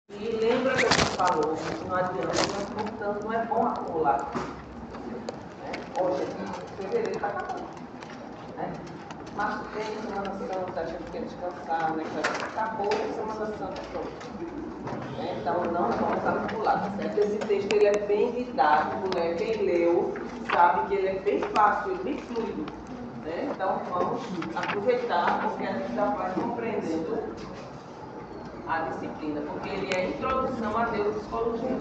E lembra que a gente falou que não adianta, mas portanto não é bom acumular. Né? Hoje, fevereiro está acabando. Né? Março tem Semana Santa, a gente quer descansar, né? Acabou a Semana Santa toda. Né? Então não vamos acumular. Certo? Esse texto ele é bem didático, né? Quem leu sabe que ele é bem fácil, bem fluido. Né? Então vamos aproveitar porque a gente já vai compreendendo a disciplina, porque ele é a introdução à neuropsicologia.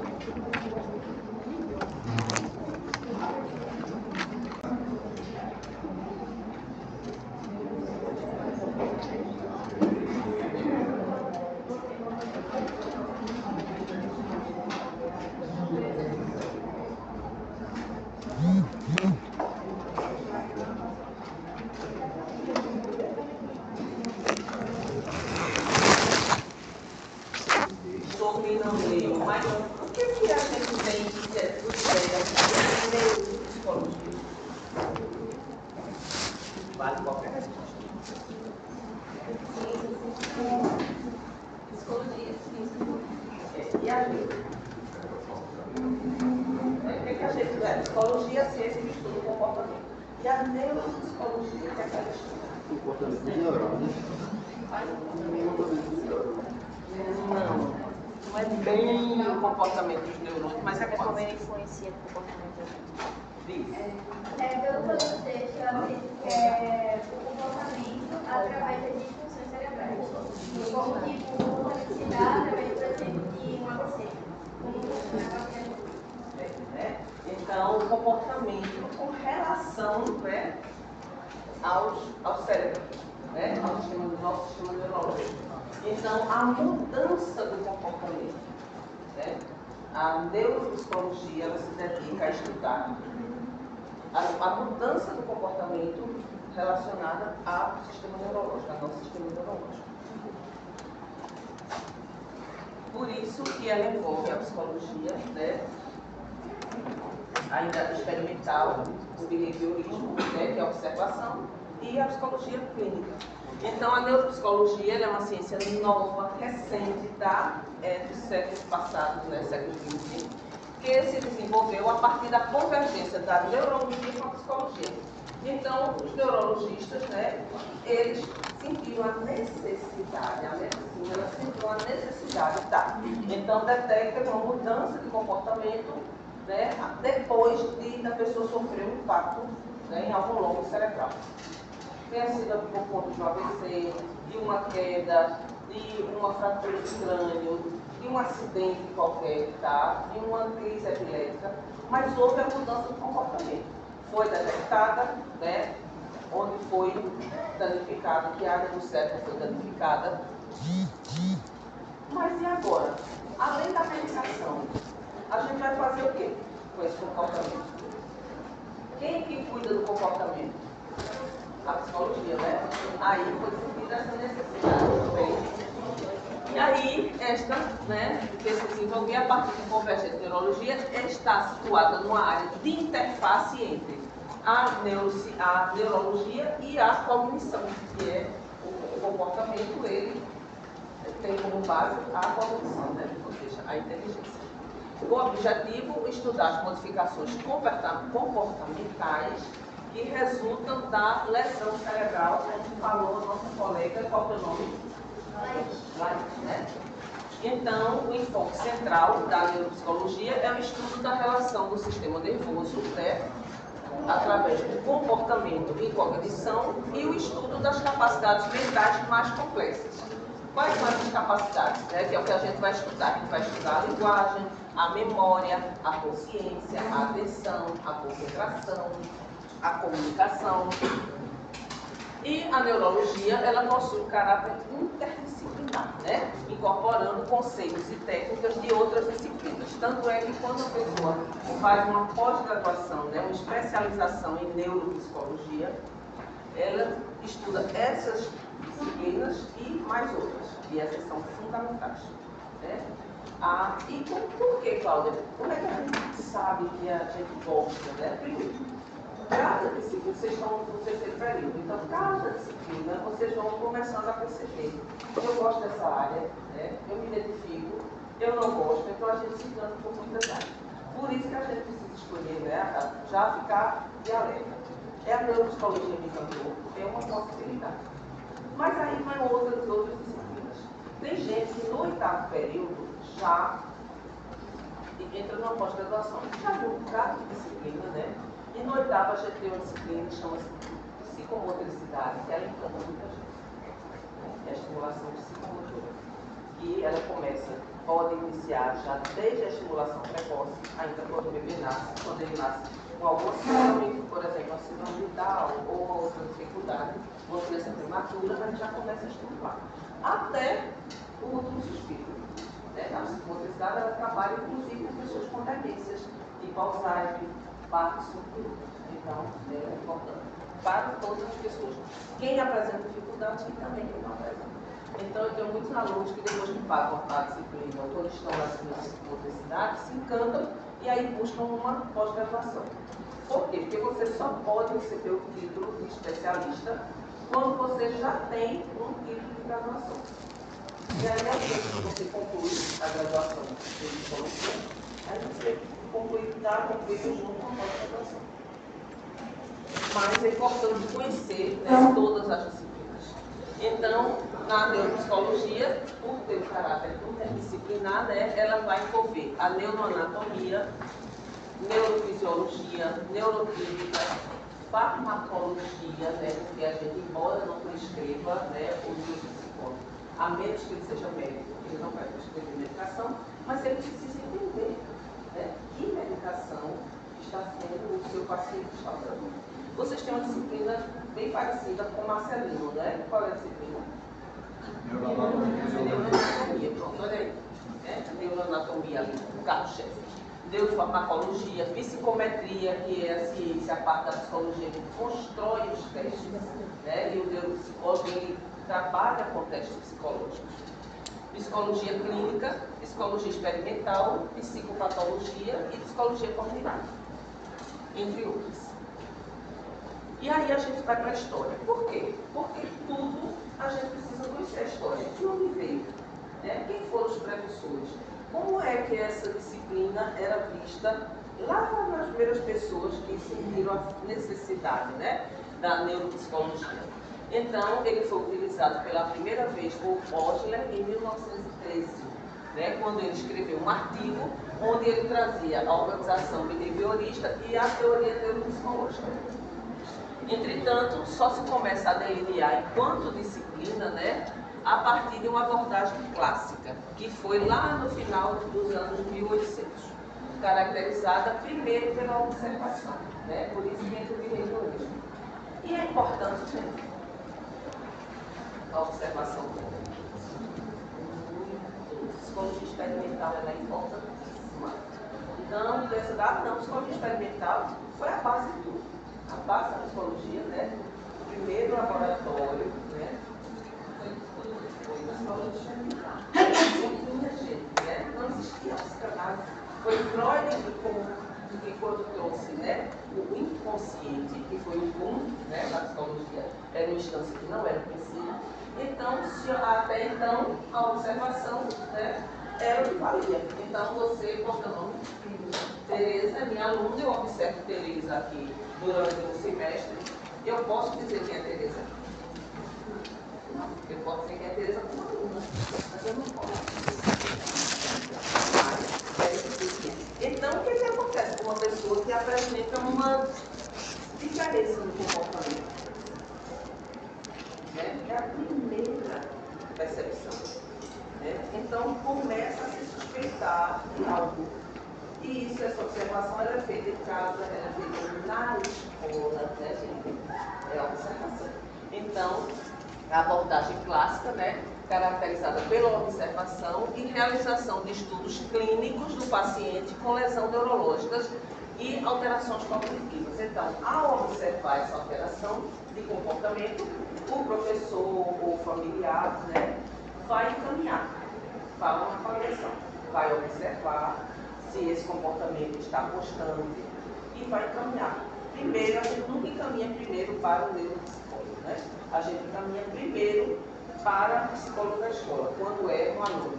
Sou quem não leu, mas o que a gente tem de neuropsicologia? Vale qualquer resposta. Psicologia, ciência. E a gente? O que a gente é? Psicologia, ciência que estuda o comportamento. E a neuropsicologia, que é aquela estuda? Comportamento dos neurônios. Não é bem o comportamento dos neurônios, mas é Como quase. ele influencia no comportamento da gente. Pelo que eu texto, eu acredito que é o comportamento através das disfunções cerebrais. Como que o comportamento se dá através, por exemplo, de um AVC. Como funciona a Né? Então, o comportamento com relação, né, ao cérebro, né, ao sistema do nosso sistema neurológico. Então, a mudança do comportamento, né, a neuropsicologia ela se dedica a estudar a mudança do comportamento relacionada ao sistema neurológico, ao nosso sistema neurológico. Por isso que ela envolve a psicologia, né, ainda experimental, o behaviorismo, né, que é a observação, e a psicologia clínica. Então, a neuropsicologia é uma ciência nova, recente, dos séculos passados, né, século XX, que se desenvolveu a partir da convergência da neurologia com a psicologia. Então, os neurologistas, né, eles sentiram a necessidade, a medicina ela sentiu a necessidade, então detecta uma mudança de comportamento, né, depois da pessoa sofrer um impacto, né, em algum lobo cerebral. Tenha sido por conta de um AVC, de uma queda, de uma fratura de crânio, de um acidente qualquer, de uma crise epilética, mas houve a mudança do comportamento. Foi detectada, né, onde foi danificada, que a área do cérebro foi danificada. Mas e agora? Além da medicação, a gente vai fazer o quê com esse comportamento? Quem que cuida do comportamento? A psicologia, né? Aí foi sentida essa necessidade também. E aí, que se desenvolveu a partir de convergência de neurologia, está situada numa área de interface entre a neurologia e a cognição, que é o comportamento, ele tem como base a cognição, né? Ou seja, a inteligência. O objetivo é estudar as modificações comportamentais que resultam da lesão cerebral, como falou a nossa colega, qual é o nome? Light, né? Então, o enfoque central da neuropsicologia é o estudo da relação do sistema nervoso, né, através do comportamento e cognição, e o estudo das capacidades mentais mais complexas. Quais são essas capacidades? Né, que é o que a gente vai estudar. A gente vai estudar a linguagem, a memória, a consciência, a atenção, a concentração, a comunicação. E a neurologia, ela possui um caráter interdisciplinar, né? Incorporando conceitos e técnicas de outras disciplinas. Tanto é que quando a pessoa faz uma pós-graduação, né, uma especialização em neuropsicologia, ela estuda essas disciplinas e mais outras. E essas são fundamentais. Né? E por que, Cláudia? Como é que a gente sabe que a gente gosta? Né? Primeiro, cada disciplina, vocês estão no terceiro período, então cada disciplina vocês vão começando a perceber. Eu gosto dessa área, né? Eu me identifico, ciclando por muitas áreas. Por isso que a gente precisa escolher, né, já ficar de alerta. É a neuropsicologia me encantou, é uma possibilidade. Mas aí vai outras disciplinas. Tem gente que no 8º período já entra numa pós-graduação, já viu um bocado de disciplina, né? E no 8º a gente tem uma disciplina que chama-se psicomotricidade, que ela encanta muita gente. É a estimulação psicomotora. E ela pode iniciar já desde a estimulação precoce, ainda quando o bebê nasce, quando ele nasce com alguma síndrome, por exemplo, a síndrome de Down ou uma outra dificuldade, uma criança prematura, a gente já começa a estimular. Até o último suspiro. A psicomotricidade ela trabalha inclusive com pessoas com demências, tipo Alzheimer, Parkinson, então é importante para todas as pessoas. Quem apresenta dificuldades e também quem não apresenta. Então eu tenho muitos alunos que depois que pagam a disciplina ou quando estão na psicomotricidade, se encantam e aí buscam uma pós-graduação. Por quê? Porque você só pode receber o título de especialista quando você já tem um título de graduação. E aí, assim, você conclui a graduação de psicologia, aí você conclui junto com a pós-graduação. Mas é importante conhecer, né, todas as disciplinas. Então, na neuropsicologia, por ter o caráter interdisciplinar, né, ela vai envolver a neuroanatomia, neurofisiologia, neuroquímica, farmacologia, né, porque a gente, embora não prescreva, né, o uso psicólogo, a menos que ele seja médico, ele não vai prescrever medicação, mas ele precisa entender, né, que medicação está sendo o seu paciente está usando. Vocês têm uma disciplina bem parecida com Marcelino, né? Qual é a disciplina? Neuroanatomia. Pronto, olha aí. Neuroanatomia ali, o carro-chefe. Neurofarmacologia, psicometria, que é a ciência, a parte da psicologia que constrói os testes, né? E o neuropsicólogo, ele trabalha com testes psicológicos. Psicologia clínica, psicologia experimental, psicopatologia e psicologia cognitiva, entre outros. E aí a gente vai para a história. Por quê? Porque tudo a gente precisa conhecer a história. De onde veio? Né? Quem foram os precursores? Como é que essa disciplina era vista lá nas primeiras pessoas que sentiram a necessidade, né, da neuropsicologia? Então, ele foi utilizado pela primeira vez por Osler em 1913, né, quando ele escreveu um artigo onde ele trazia a organização behaviorista e a teoria neuropsicológica. Entretanto, só se começa a delinear enquanto disciplina, né, a partir de uma abordagem clássica, que foi lá no final dos anos 1800, caracterizada primeiro pela observação, né, por isso que entra o behaviorismo. E é importante, gente, a observação muito. Psicologia experimental ela é importantíssima. Então, psicologia experimental foi a base de tudo. A base da psicologia, né? O primeiro laboratório, né? Foi na psicologia experimental. Muita gente, né? Não existia a psicanálise. Foi Freud que quando trouxe, né, o inconsciente, que foi o boom, né, da psicologia, era uma instância que não era conhecida. Então, até então, a observação, né, era o que valia. Então, você, qual é o nome? Tereza é minha aluna, eu observo Tereza aqui durante o semestre. Eu posso dizer quem é Tereza? Não, eu posso dizer quem é Tereza como aluna, mas eu não posso. Então, o que acontece com uma pessoa que apresenta uma diferença no comportamento? Né? É a primeira percepção. Né? Então, começa a se suspeitar de algo. E isso, essa observação, ela é feita em casa, ela é feita na escola, né, gente? É a observação. Então, a abordagem clássica, né, caracterizada pela observação e realização de estudos clínicos do paciente com lesão neurológicas e alterações cognitivas. Então, ao observar essa alteração de comportamento, o professor ou familiar, né, vai encaminhar para uma avaliação, vai observar se esse comportamento está constante e vai encaminhar. Primeiro, a gente nunca encaminha primeiro para o neuropsicólogo, né? A gente encaminha primeiro para o psicólogo da escola, quando é um aluno.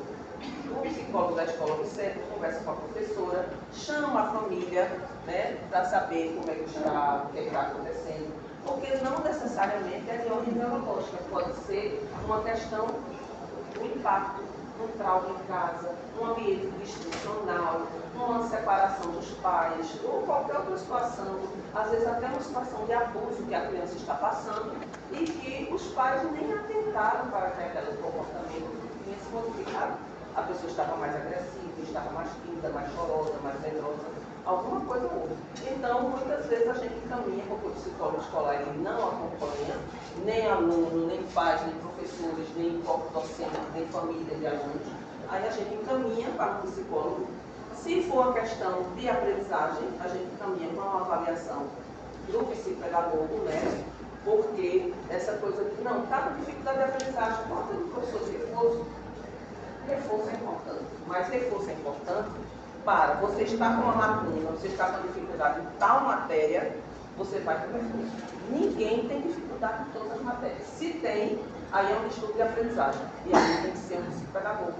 O psicólogo da escola observa, conversa com a professora, chama a família, né, para saber como é que está, o que está acontecendo, porque não necessariamente é de ordem neurológica, pode ser uma questão do impacto, um trauma em casa, um ambiente disfuncional, uma separação dos pais, ou qualquer outra situação, às vezes até uma situação de abuso que a criança está passando e que os pais nem atentaram para que aquele comportamento tinha se modificado. A pessoa estava mais agressiva, estava mais tímida, mais chorosa, mais medrosa, alguma coisa houve. Então, muitas vezes a gente encaminha, porque o psicólogo escolar ele não acompanha, nem aluno, nem pais, nem professores, nem corpo docente, nem família de alunos. Aí a gente encaminha para o psicólogo. Se for uma questão de aprendizagem, a gente encaminha para uma avaliação do psicopedagogo, né? Porque essa coisa de, não, está com dificuldade de aprendizagem, bota no professor de reforço. Reforço é importante, mas reforço é importante para você estar com uma lacuna, você está com dificuldade em tal matéria, você vai para o reforço. Ninguém tem dificuldade em todas as matérias. Se tem, aí é um estudo de aprendizagem. E aí tem que ser um psicopedagogo.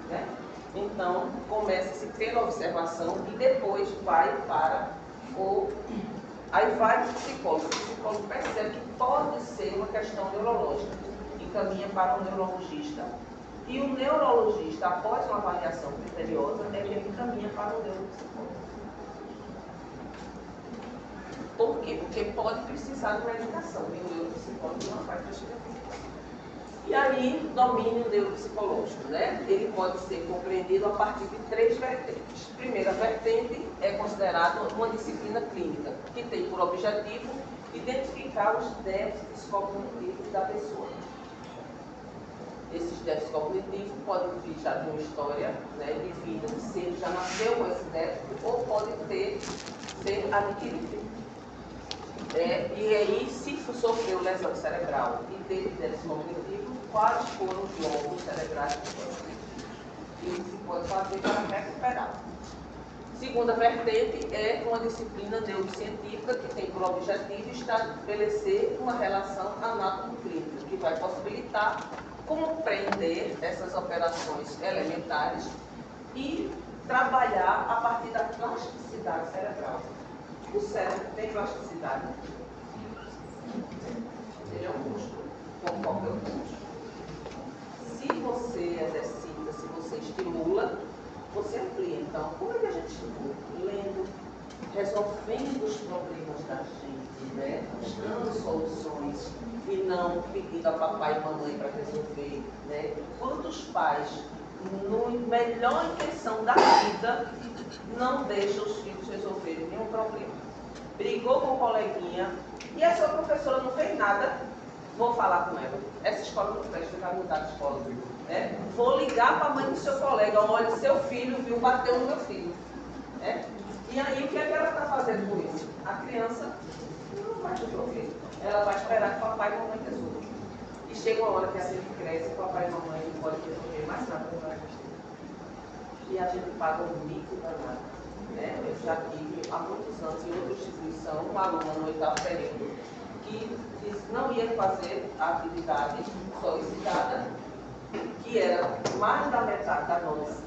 Né? Então, começa-se pela observação e depois vai para o... Aí vai para o psicólogo. O psicólogo percebe que pode ser uma questão neurológica. Encaminha para o neurologista. E o neurologista, após uma avaliação criteriosa, é que ele encaminha para o neuropsicólogo. Por quê? Porque pode precisar de medicação e o neuropsicólogo não vai prescrever. E aí, domínio neuropsicológico, né? Ele pode ser compreendido a partir de 3 vertentes. Primeira vertente é considerada uma disciplina clínica, que tem por objetivo identificar os déficits cognitivos da pessoa. Esses déficits cognitivos podem vir já de uma história, né, de vida, se ele já nasceu com esse déficit, ou pode ser adquirido. E aí, se sofreu lesão cerebral e teve déficit cognitivo, quais foram os lobos cerebrais que se pode fazer para recuperar? Segunda vertente é uma disciplina neurocientífica que tem por objetivo estabelecer uma relação anátomo-clínica, que vai possibilitar compreender essas operações elementares e trabalhar a partir da plasticidade cerebral. O cérebro tem plasticidade. Ele é um músculo, como qualquer outro músculo. Se você exercita, se você estimula, você amplia. Então, como é que a gente estimula? Lendo, resolvendo os problemas da gente, né? Buscando soluções e não pedindo a papai e mamãe para resolver, né? Quantos pais, na melhor intenção da vida, não deixam os filhos resolverem nenhum problema? Brigou com o coleguinha e a sua professora não fez nada, vou falar com ela. Essa escola não presta, vai mudar de escola. Né? Vou ligar para a mãe do seu colega, olha, seu filho viu, bateu no meu filho. Né? E aí, o que é que ela está fazendo com isso? A criança não vai resolver. Ela vai esperar que o papai e a mamãe resolvam. E chega uma hora que a gente cresce, o papai e a mamãe não podem resolver mais nada. E a gente paga um mico danado. Né? Eu já tive há muitos anos em outra instituição, uma aluna no 8º período, que disse que não ia fazer a atividade solicitada, que era mais da metade da nossa.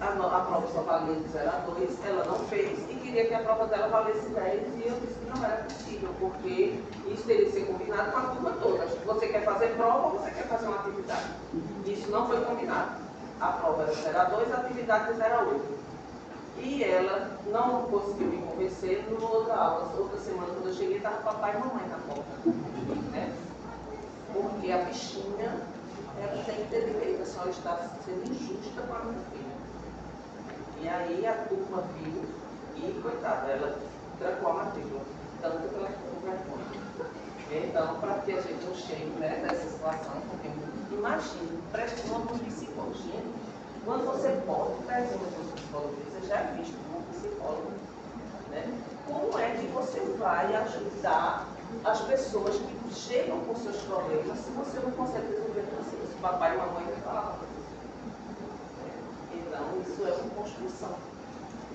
A prova só valia de 0 a 2, ela não fez e queria que a prova dela valesse 10 e eu disse que não era possível, porque isso teria que ser combinado com a turma toda. Você quer fazer prova ou você quer fazer uma atividade? Isso não foi combinado. A prova era 0 a 2, a atividade de 0 a 8. E ela não conseguiu me convencer. Numa outra aula, outra semana, quando eu cheguei, estava papai e mamãe na porta. Né? Porque a bichinha, ela tem que ter direito, a senhora está sendo injusta com a minha filha. E aí a turma viu e, coitada, ela trancou a matrícula, tanto que ela ficou com vergonha. Então, para que a gente não chegue, né, nessa situação, porque imagine, preste uma psicologia. Quando você pode trazer uma psicologia, você já é visto como psicólogo. Né? Como é que você vai ajudar as pessoas que chegam com seus problemas se você não consegue resolver assim? Se o papai e a mamãe não falam. Então, isso é uma construção.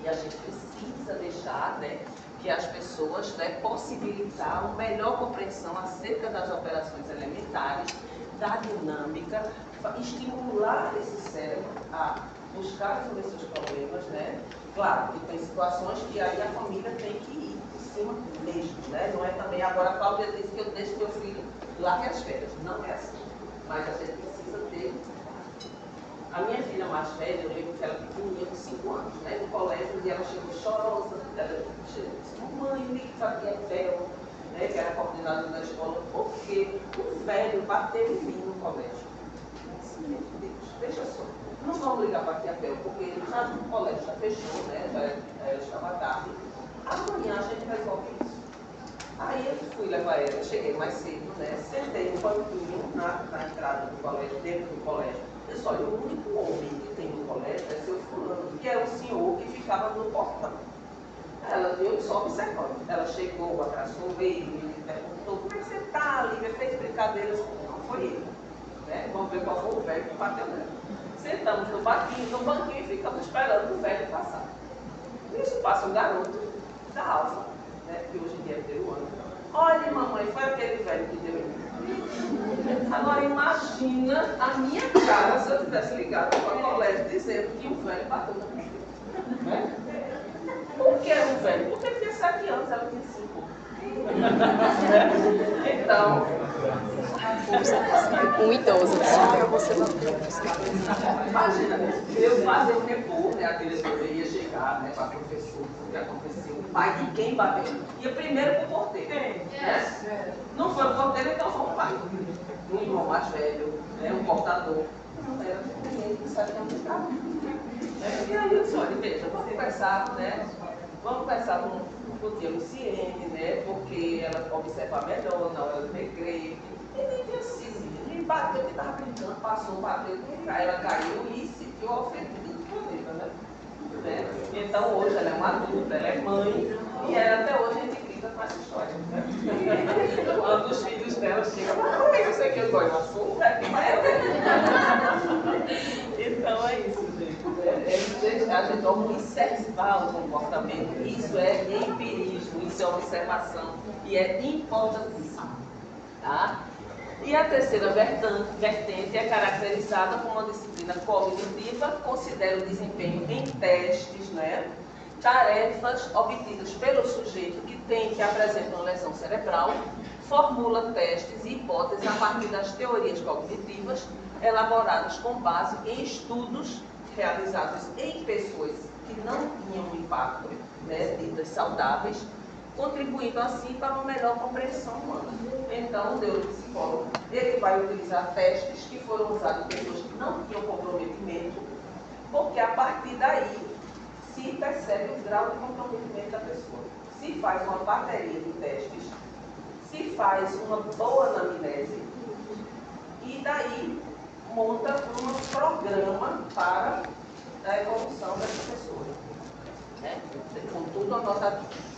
E a gente precisa deixar, né, que as pessoas, né, possibilitar uma melhor compreensão acerca das operações elementares, da dinâmica, estimular esse cérebro a buscar resolver seus problemas, né? Claro, que tem situações que aí a família tem que ir em cima mesmo, né? Não é também agora a Cláudia disse que eu deixo meu filho lá que as férias. Não é assim. Mas a gente precisa ter. A minha filha mais velha, eu lembro que ela pequenininha, com 5 anos, né? No colégio, e ela chegou chorosa, ela chegou e disse, mamãe, o que fazia véu, né? Que era coordenadora da escola, porque o velho bateu em mim no colégio. Eu disse, meu Deus, veja só. Não vamos ligar para a Tia Pel, porque já o colégio já fechou, né? Já estava tarde. Amanhã a gente resolve isso. Aí eu fui levar ela, cheguei mais cedo, né? Sentei no banquinho na entrada do colégio, dentro do colégio. Eu disse, olha, o único homem que tem no colégio é seu fulano, que é o senhor que ficava no portão. Ela viu só observando. Ela chegou, abraçou ele, me perguntou, como é que você está, Lívia? Fez brincadeiras? Não, foi ele. Né? Vamos ver qual foi o velho que bateu nela. Sentamos no banquinho e ficamos esperando o velho passar. Nisso passa um garoto da Alfa, né, que hoje em dia é peruano. Olha, mamãe, foi aquele velho que deu em mim. Agora imagina a minha cara se eu tivesse ligado para o colégio dizendo que o velho bateu na minha filha. Né? Por que o velho? Porque ele tinha 7 anos, ela tinha 5. Então, Um idoso, imagina, eu fazer o repor, né? A diretora ia chegar, né, para a professora, o que aconteceu, o pai de quem bateu. Ia primeiro para o porteiro. Né? Não foi o porteiro, então foi o pai. Um irmão mais velho, né, um portador. Não era ninguém que sabia onde estava. E aí eu disse, olha, veja, vamos conversar, né? Vamos conversar com o tia Luciene, né? Porque ela observa melhor na hora do recreio. E nem tinha sido, ele bateu, ele estava brincando, passou, bateu, ela caiu e se viu ofendida inclusive, né? Então hoje ela é uma adulta, ela é mãe, e ela até hoje a gente grita com essa história. Né? Quando os filhos dela chegam, como é que você quer agora? Eu sou velho, então é isso, gente. A gente observar o comportamento, isso é empirismo, isso é observação, e é importantíssimo. Tá? E a terceira vertente é caracterizada como uma disciplina cognitiva, considera o desempenho em testes, né? Tarefas obtidas pelo sujeito que tem, que apresenta uma lesão cerebral, formula testes e hipóteses a partir das teorias cognitivas elaboradas com base em estudos realizados em pessoas que não tinham impacto, né, ditas saudáveis, contribuindo assim para uma melhor compreensão humana. Então, o neuropsicólogo, ele vai utilizar testes que foram usados em pessoas que não tinham comprometimento, porque a partir daí se percebe o grau de comprometimento da pessoa. Se faz uma bateria de testes, se faz uma boa anamnese e daí monta um programa para a evolução dessa pessoa. Né? Com tudo anotadinho.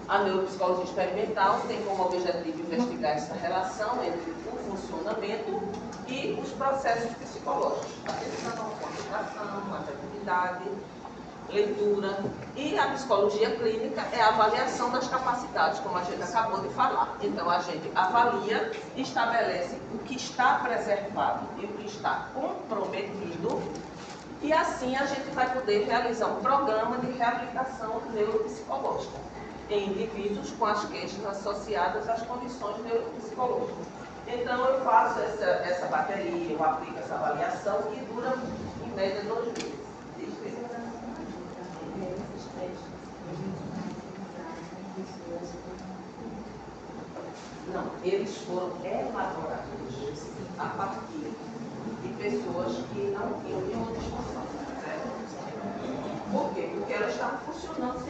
A neuropsicologia experimental tem como objetivo investigar essa relação entre o funcionamento e os processos psicológicos. Atenção, concentração, afetividade, leitura. E a psicologia clínica é a avaliação das capacidades, como a gente acabou de falar. Então, a gente avalia, estabelece o que está preservado e o que está comprometido, e assim a gente vai poder realizar um programa de reabilitação neuropsicológica em indivíduos com as queixas associadas às condições neuropsicológicas. Então, eu faço essa bateria, eu aplico essa avaliação que dura, em média, 2 meses. Não, eles foram elaborados a partir de pessoas que não tinham nenhuma disfunção. Por quê? Porque elas estavam funcionando 100%.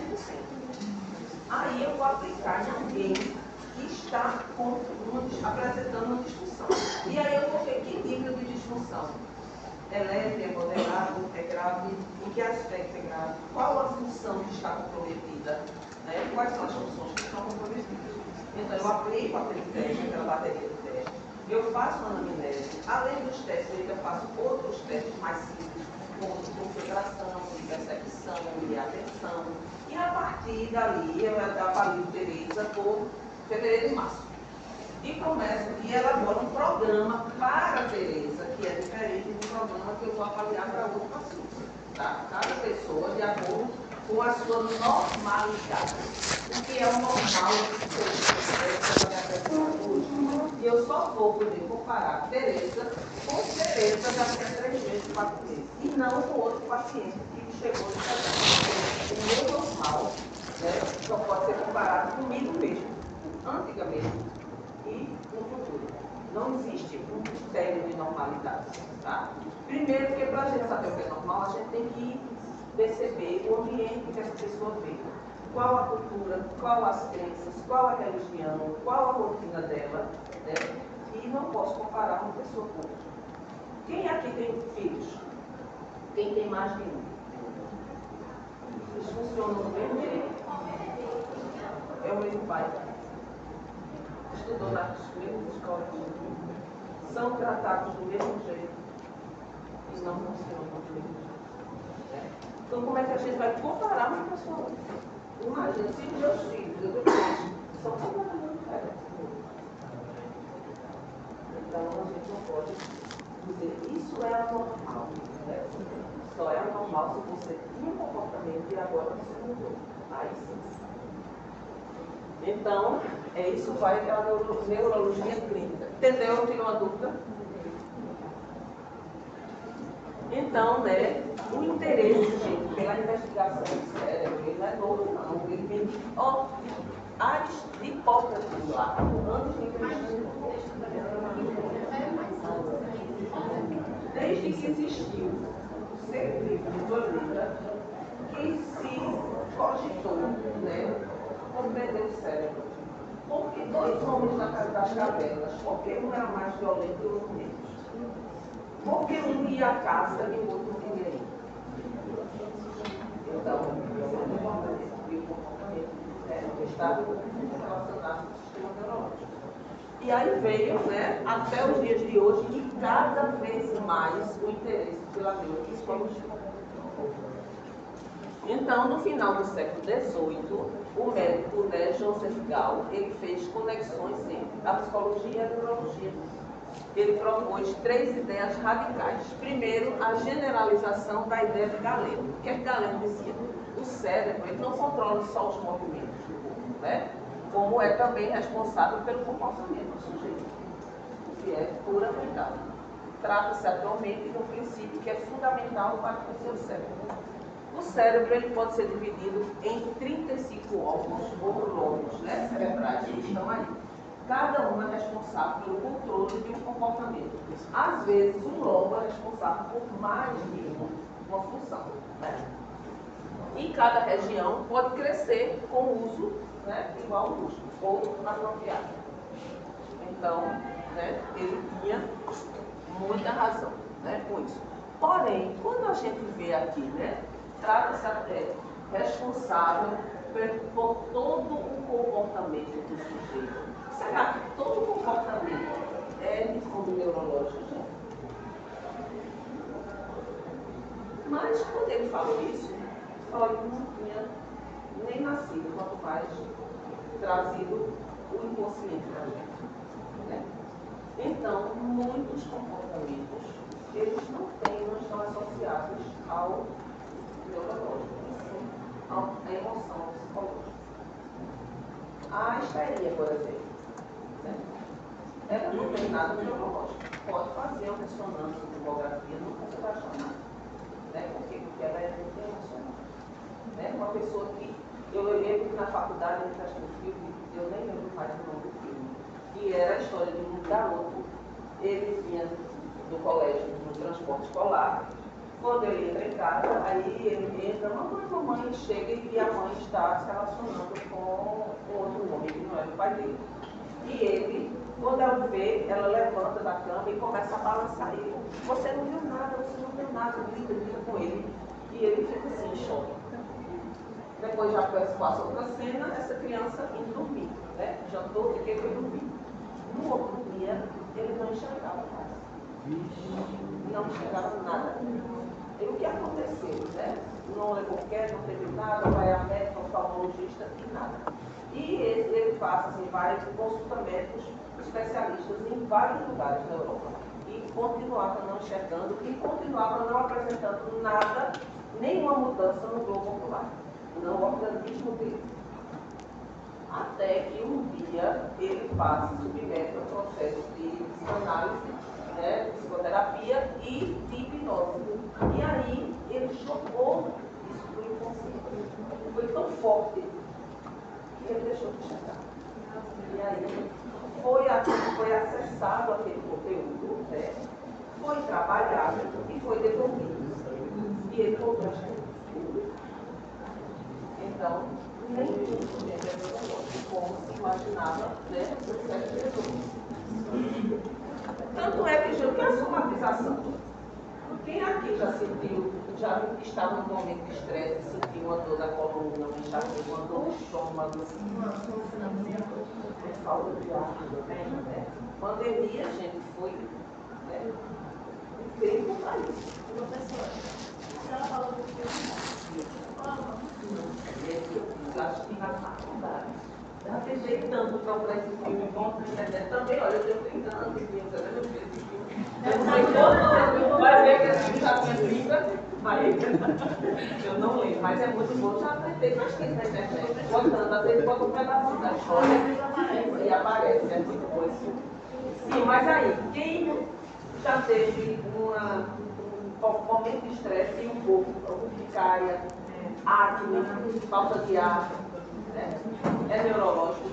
Aí eu vou aplicar em alguém que está apresentando uma disfunção. E aí eu vou ver que nível de disfunção. É leve, é moderado, é grave, em que aspecto é grave, qual a função que está comprometida, né? Quais são as funções que estão comprometidas. Então eu aplico aquele teste, aquela bateria de testes, eu faço uma anamnese, além dos testes eu ainda faço outros testes mais simples, como de concentração, de percepção, de atenção. E a partir dali, eu avalio Tereza por fevereiro e março. e começa e elabora um programa para a Tereza, que é diferente do programa que eu vou avaliar para outro paciente. Tá? Cada pessoa de acordo com a sua normalidade. O que é o normal e eu só vou poder comparar Tereza com Tereza daqui a 3 meses, 4 meses. E não com outro paciente que chegou de casa. O meu normal, né, só pode ser comparado comigo mesmo, antigamente e no futuro. Não existe um critério de normalidade. Tá? Primeiro, porque para a gente saber o que é normal, a gente tem que perceber o ambiente que essa pessoa vive. Qual a cultura, qual as crenças, qual a religião, qual a rotina dela, né? E não posso comparar uma pessoa com outra. Quem aqui tem filhos? Quem tem mais de um? Eles funcionam do mesmo jeito? É o mesmo pai. Estudou nas mesmas escolas. São tratados do mesmo jeito. E não funcionam do mesmo jeito. Então, como é que a gente vai comparar uma pessoa? Imagina, se meus filhos são completamente diferentes. Então, a gente não pode dizer isso é anormal. Né? Só é anormal se você tinha um comportamento e agora você mudou. Aí sim. Então, isso vai aquela neurologia clínica. Entendeu? Tirou a dúvida? Então, né, o interesse, gente, pela investigação do cérebro, ele não é novo, não. Ele vem de Hipócrates lá, anos de desde que existiu o ser vivo de Bolívar, que se cogitou, né, compreender o cérebro. Porque 2 homens das cavernas, porque um era mais violento e o outro menos. Porque um ia à caça e o outro não queria ir. Então, o comportamento está relacionado com o sistema neurológico. E aí veio, né, até os dias de hoje, e cada vez mais o interesse pela neuropsicologia. Então, no final do século XVIII, o médico, né, Joseph Gall, ele fez conexões entre a psicologia e a neurologia. Ele propôs 3 ideias radicais. Primeiro, a generalização da ideia de Galeno. O que é que Galeno dizia? O cérebro ele não controla só os movimentos do corpo, né? Como é também responsável pelo comportamento do sujeito, que é pura verdade. Trata-se atualmente de um princípio que é fundamental para conhecer o cérebro. O cérebro ele pode ser dividido em 35 órgãos ou lobos, né, cerebrais, que estão aí. Cada um é responsável pelo controle de um comportamento. Às vezes, um lobo é responsável por mais de uma função. Né? E cada região pode crescer com o uso, né, igual ao músculo, ou apropriado. Então, né, ele tinha muita razão, né, com isso. Porém, quando a gente vê aqui, né, trata-se até responsável por todo o comportamento do sujeito. Será que todo comportamento é de fundo neurológico, gente? Mas quando ele falou isso, Freud não tinha nem nascido, quanto mais trazido o inconsciente para a gente. Né? Então, muitos comportamentos, eles não estão associados ao neurológico, e sim à emoção psicológica. A histeria, por exemplo, né? Ela não tem nada neurológico. Pode fazer uma ressonância, tomografia, nunca você vai achar nada. Né? Por quê? Porque ela é muito emocional. Né? Uma pessoa que, eu lembro que na faculdade, a gente assistiu um filme, eu nem lembro mais o nome do filme, que era a história de um garoto, ele vinha do colégio, no transporte escolar. Quando ele entra em casa, aí ele entra, mamãe, chega e a mãe está se relacionando com outro homem, que não é o pai dele. E ele, quando ela vê, ela levanta da cama e começa a balançar ele. Você não viu nada, você não viu nada, grita com ele. E ele fica assim, em choque. Depois já passa outra cena, essa criança indo dormir, né? Jantou, fiquei para dormir. No outro dia, ele não enxergava mais. Não enxergava nada. E o que aconteceu, né? Não levou queda, não teve nada, vai a médica, oftalmologista e nada. E ele passa, assim, vai, consulta médicos especialistas em vários lugares da Europa e continuavam não enxergando e continuavam não apresentando nada, nenhuma mudança no globo ocular, no organismo dele. Até que um dia ele passa, submete ao processo de psicanálise, né, psicoterapia e de hipnose. E aí ele jogou isso para o inconsciente. Foi tão forte que ele deixou de enxergar. E aí foi acessado aquele conteúdo, né, foi trabalhado e foi devolvido. E ele voltou a enxergar. Então, nem tudo gente é neurológico, como se imaginava, né, por certas pessoas. Tanto é que, gente, que a somatização. Quem aqui já sentiu, já estava num momento de estresse, sentiu uma dor na coluna, um enxaqueca, uma dor no estômago, falta de ar, né? Pandemia, gente, foi, né, incrível para isso. Professora, a senhora falou do filme. Acho que na faculdade. Já tentei tanto procurar esse filme, encontro na internet também. Olha, eu tenho 30 anos de filme, você não vê esse filme. Eu não sei quanto, vai ver que esse filme já tinha 30, mas eu não lembro. Mas é muito bom, já tentei bastante na internet. Botando, às vezes bota um pedacinho da história e aparece, é muito bom esse filme. Sim, mas aí, quem já teve um momento de estresse e um pouco, urticária, acne, falta de ar, né? É neurológico.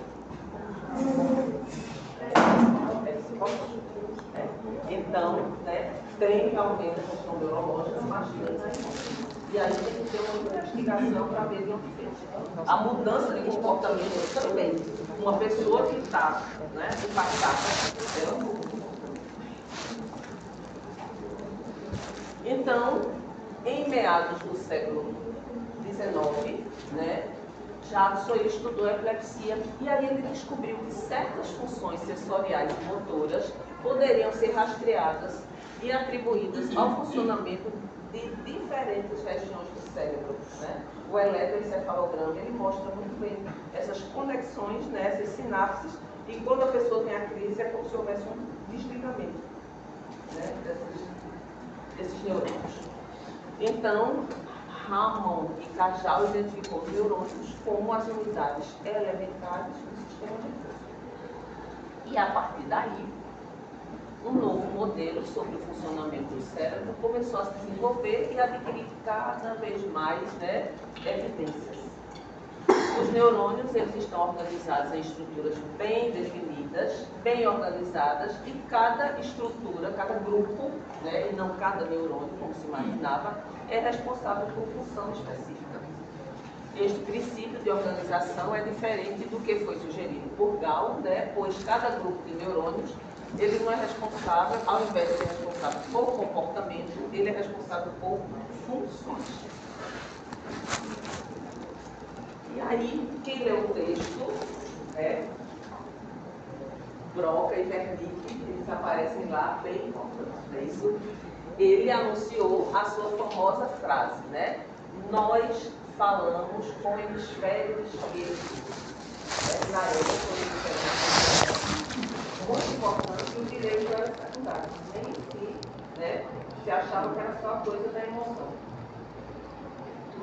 É psicológico. Então, né, tem realmente a questão neurológica, imagina. E aí tem que ter uma investigação para ver de onde vem. A mudança de comportamento também. Uma pessoa que está, né, impactada, ela muda. Então, em meados do século XIX, né, Jackson estudou a epilepsia e aí ele descobriu que certas funções sensoriais e motoras poderiam ser rastreadas e atribuídas ao funcionamento de diferentes regiões do cérebro. Né? O eletroencefalograma ele mostra muito bem essas conexões, né, essas sinapses, e quando a pessoa tem a crise é como se houvesse um desligamento, né, desses neurônios. Então, Hammond e Cajal identificou os neurônios como as unidades elementares do sistema nervoso. E a partir daí, um novo modelo sobre o funcionamento do cérebro começou a se desenvolver e adquirir cada vez mais, né, evidências. Os neurônios eles estão organizados em estruturas bem definidas, bem organizadas, e cada estrutura, cada grupo, né, e não cada neurônio, como se imaginava, é responsável por função específica. Este princípio de organização é diferente do que foi sugerido por Gall, né, pois cada grupo de neurônios ele não é responsável, ao invés de ser responsável por comportamento, ele é responsável por funções. E aí, quem lê o texto, né, Broca e Wernicke, eles aparecem lá bem importantes, não é isso? Ele anunciou a sua famosa frase, né? Nós falamos com o hemisfério esquerdo. Na época, o hemisfério esquerdo. Muito importante, o direito era secundário. Nem se, né, se achava que era só a coisa da emoção.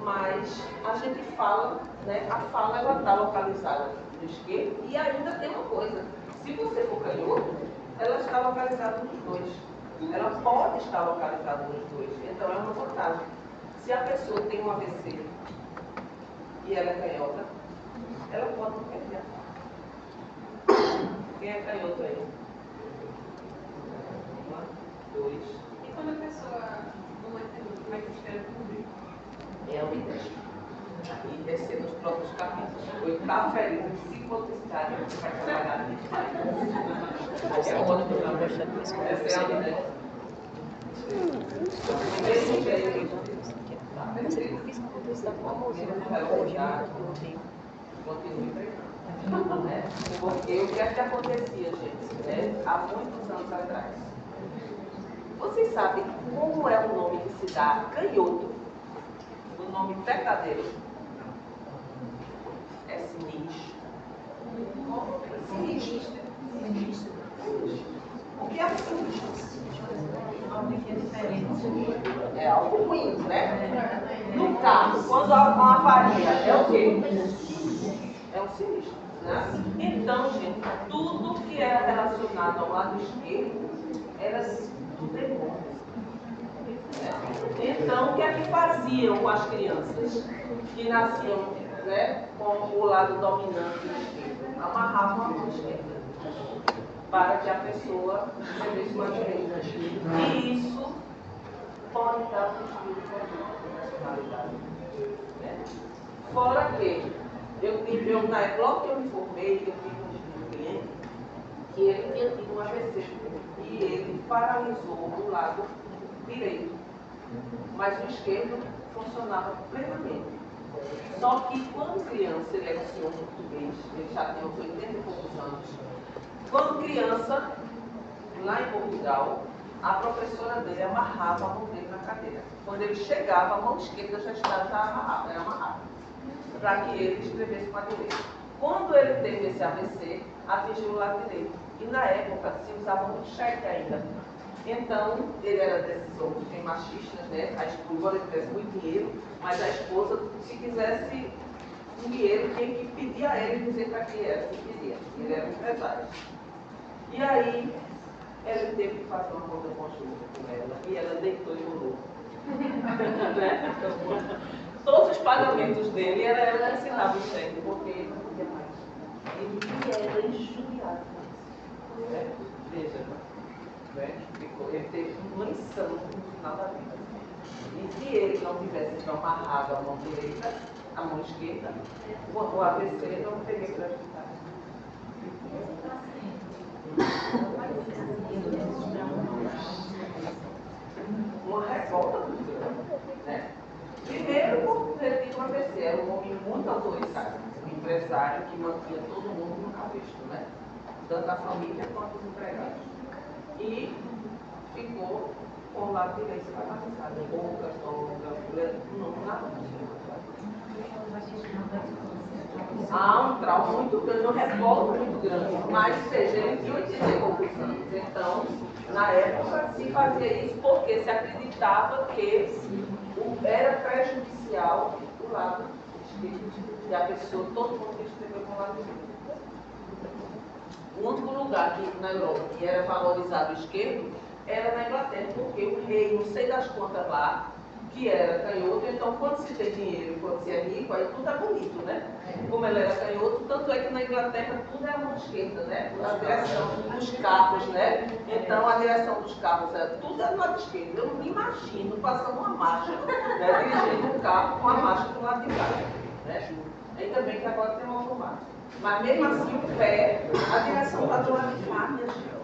Mas a gente fala, né, a fala ela está localizada no esquerdo e ainda tem uma coisa, se você for canhoto, ela está localizada nos dois. Ela pode estar localizada nos dois, então é uma vantagem. Se a pessoa tem um AVC e ela é canhota, ela pode não perder. Quem é canhoto aí? 1, 2. E quando a pessoa não entende como é que espera cobrir? É uma ideia. E descer nos próprios capítulos. O 8º período de psicomotricidade que vai trabalhar nisso. Essa é a ideia. Desse jeito. Mas é porque isso está famoso, né? Continue treinando. Né? Porque o que é que acontecia, gente? Né? Há muitos anos atrás. Vocês sabem como é o nome que se dá a canhoto? O nome verdadeiro é sinistro. Sinistro. O que é absurdo? É algo ruim, né? No carro, quando há uma avaria, é o quê? É um sinistro, né? Então, gente, tudo que era relacionado ao lado esquerdo era do demônio. Então, o que é que faziam com as crianças que nasciam, né, com o lado dominante esquerdo? Amarravam a mão esquerda para que a pessoa recebesse uma direita. E isso pode dar um estilo de personalidade. Né? Fora que, na época, logo que eu me formei, eu tive um cliente que ele tinha tido um AVC e ele paralisou do lado direito, mas o esquerdo funcionava plenamente. Só que quando criança, ele era um senhor português, ele já tinha 80 e poucos anos. Quando criança, lá em Portugal, a professora dele amarrava a mão dele na cadeira. Quando ele chegava, a mão esquerda já estava amarrada, para que ele escrevesse com a direita. Quando ele teve esse AVC, atingiu o lado direito. E na época se usava muito cheque ainda. Então, ele era desses homens bem machistas, né? A esposa, embora ele tivesse muito dinheiro, mas a esposa, se quisesse um dinheiro, tinha que pedir a ele dizer para que era, se queria. Ele era um empresário. E aí, ele teve que fazer uma conta conjunta com ela, e ela deitou e rolou. Né? Todos os pagamentos dele, ela assinava o cheque, porque ele não podia mais. Ele era injuriado com isso. Né? Veja, né? Ele teve uma lição no final da vida. E se ele não tivesse amarrado a mão direita, a mão esquerda, o AVC não teria prejudicado. Uma revolta muito grande, né? Primeiro, porque ele tinha um AVC, era um homem muito autoritário, um empresário que mantinha todo mundo no cabresto, né? Tanto a família quanto os empregados. E ficou com o lado direito paralisado, boca, estômago, não, nada disso. Há um trauma muito grande, um revolta muito grande, mas seja, ele tinha 80 e poucos anos. Então, na época, se fazia isso porque se acreditava que era prejudicial o lado esquerdo, e a pessoa, todo mundo que escreveu com o lado esquerdo. O único lugar que, na Europa que era valorizado o esquerdo era na Inglaterra, porque o rei, não sei das contas lá, que era canhoto, então quando se tem dinheiro, quando se é rico, aí tudo é bonito, né? Como ele era canhoto, tanto é que na Inglaterra tudo é a mão esquerda, né? A direção dos carros, né? Então a direção dos carros era tudo é do lado esquerdo. Eu não me imagino passando uma marcha, né? Dirigindo um carro com a marcha do lado de cá, né? Ainda bem que agora tem um automático. Mas mesmo assim o pé, a direção está do lado de cá, minha gente.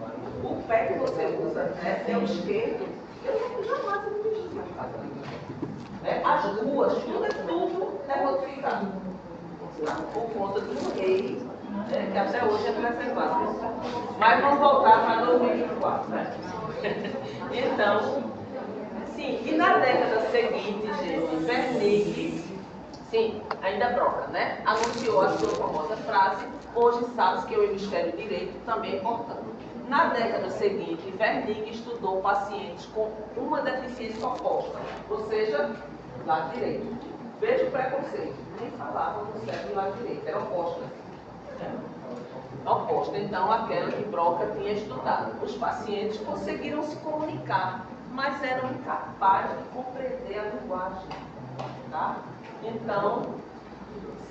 O pé que você usa, né? É o esquerdo. Eu jamais dirigi uma casa. As ruas, tudo é modificado. Por conta do rei, né, que até hoje é preservado. Mas vamos voltar para 2004. Né? Então, sim, e na década seguinte, gente, Wernicke, sim, ainda broca, né? Anunciou a sua famosa frase: hoje sabe que o hemisfério direito também é importante. Na década seguinte, Wernicke estudou pacientes com uma deficiência oposta, ou seja, lado direito. Veja o preconceito, nem falavam no cérebro do lado direito, era oposta. Oposta, então, àquela que Broca tinha estudado. Os pacientes conseguiram se comunicar, mas eram incapazes de compreender a linguagem. Tá? Então,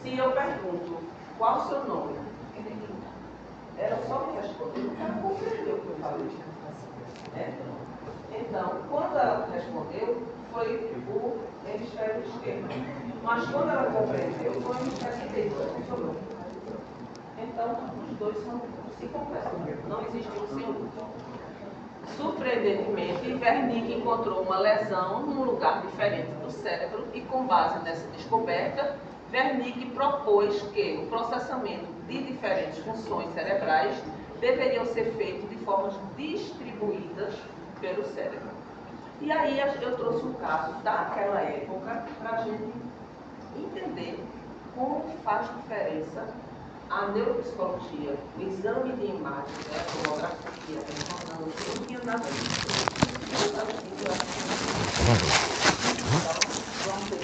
se eu pergunto, qual o seu nome? Era só me responder, o cara compreendeu o que eu falei. Então, quando ela respondeu, foi o hemisfério esquerdo. Mas quando ela compreendeu, foi o hemisfério direito. Então, os dois se completam. Não existe um sem o outro. Surpreendentemente, Wernicke encontrou uma lesão num lugar diferente do cérebro e, com base nessa descoberta, Wernicke propôs que o processamento de diferentes funções cerebrais deveriam ser feito de formas distribuídas pelo cérebro. E aí eu trouxe um caso daquela época para a gente entender como faz diferença a neuropsicologia, o exame de imagem, né, a tomografia, a ressonância, não tinha nada disso. Então, vamos ter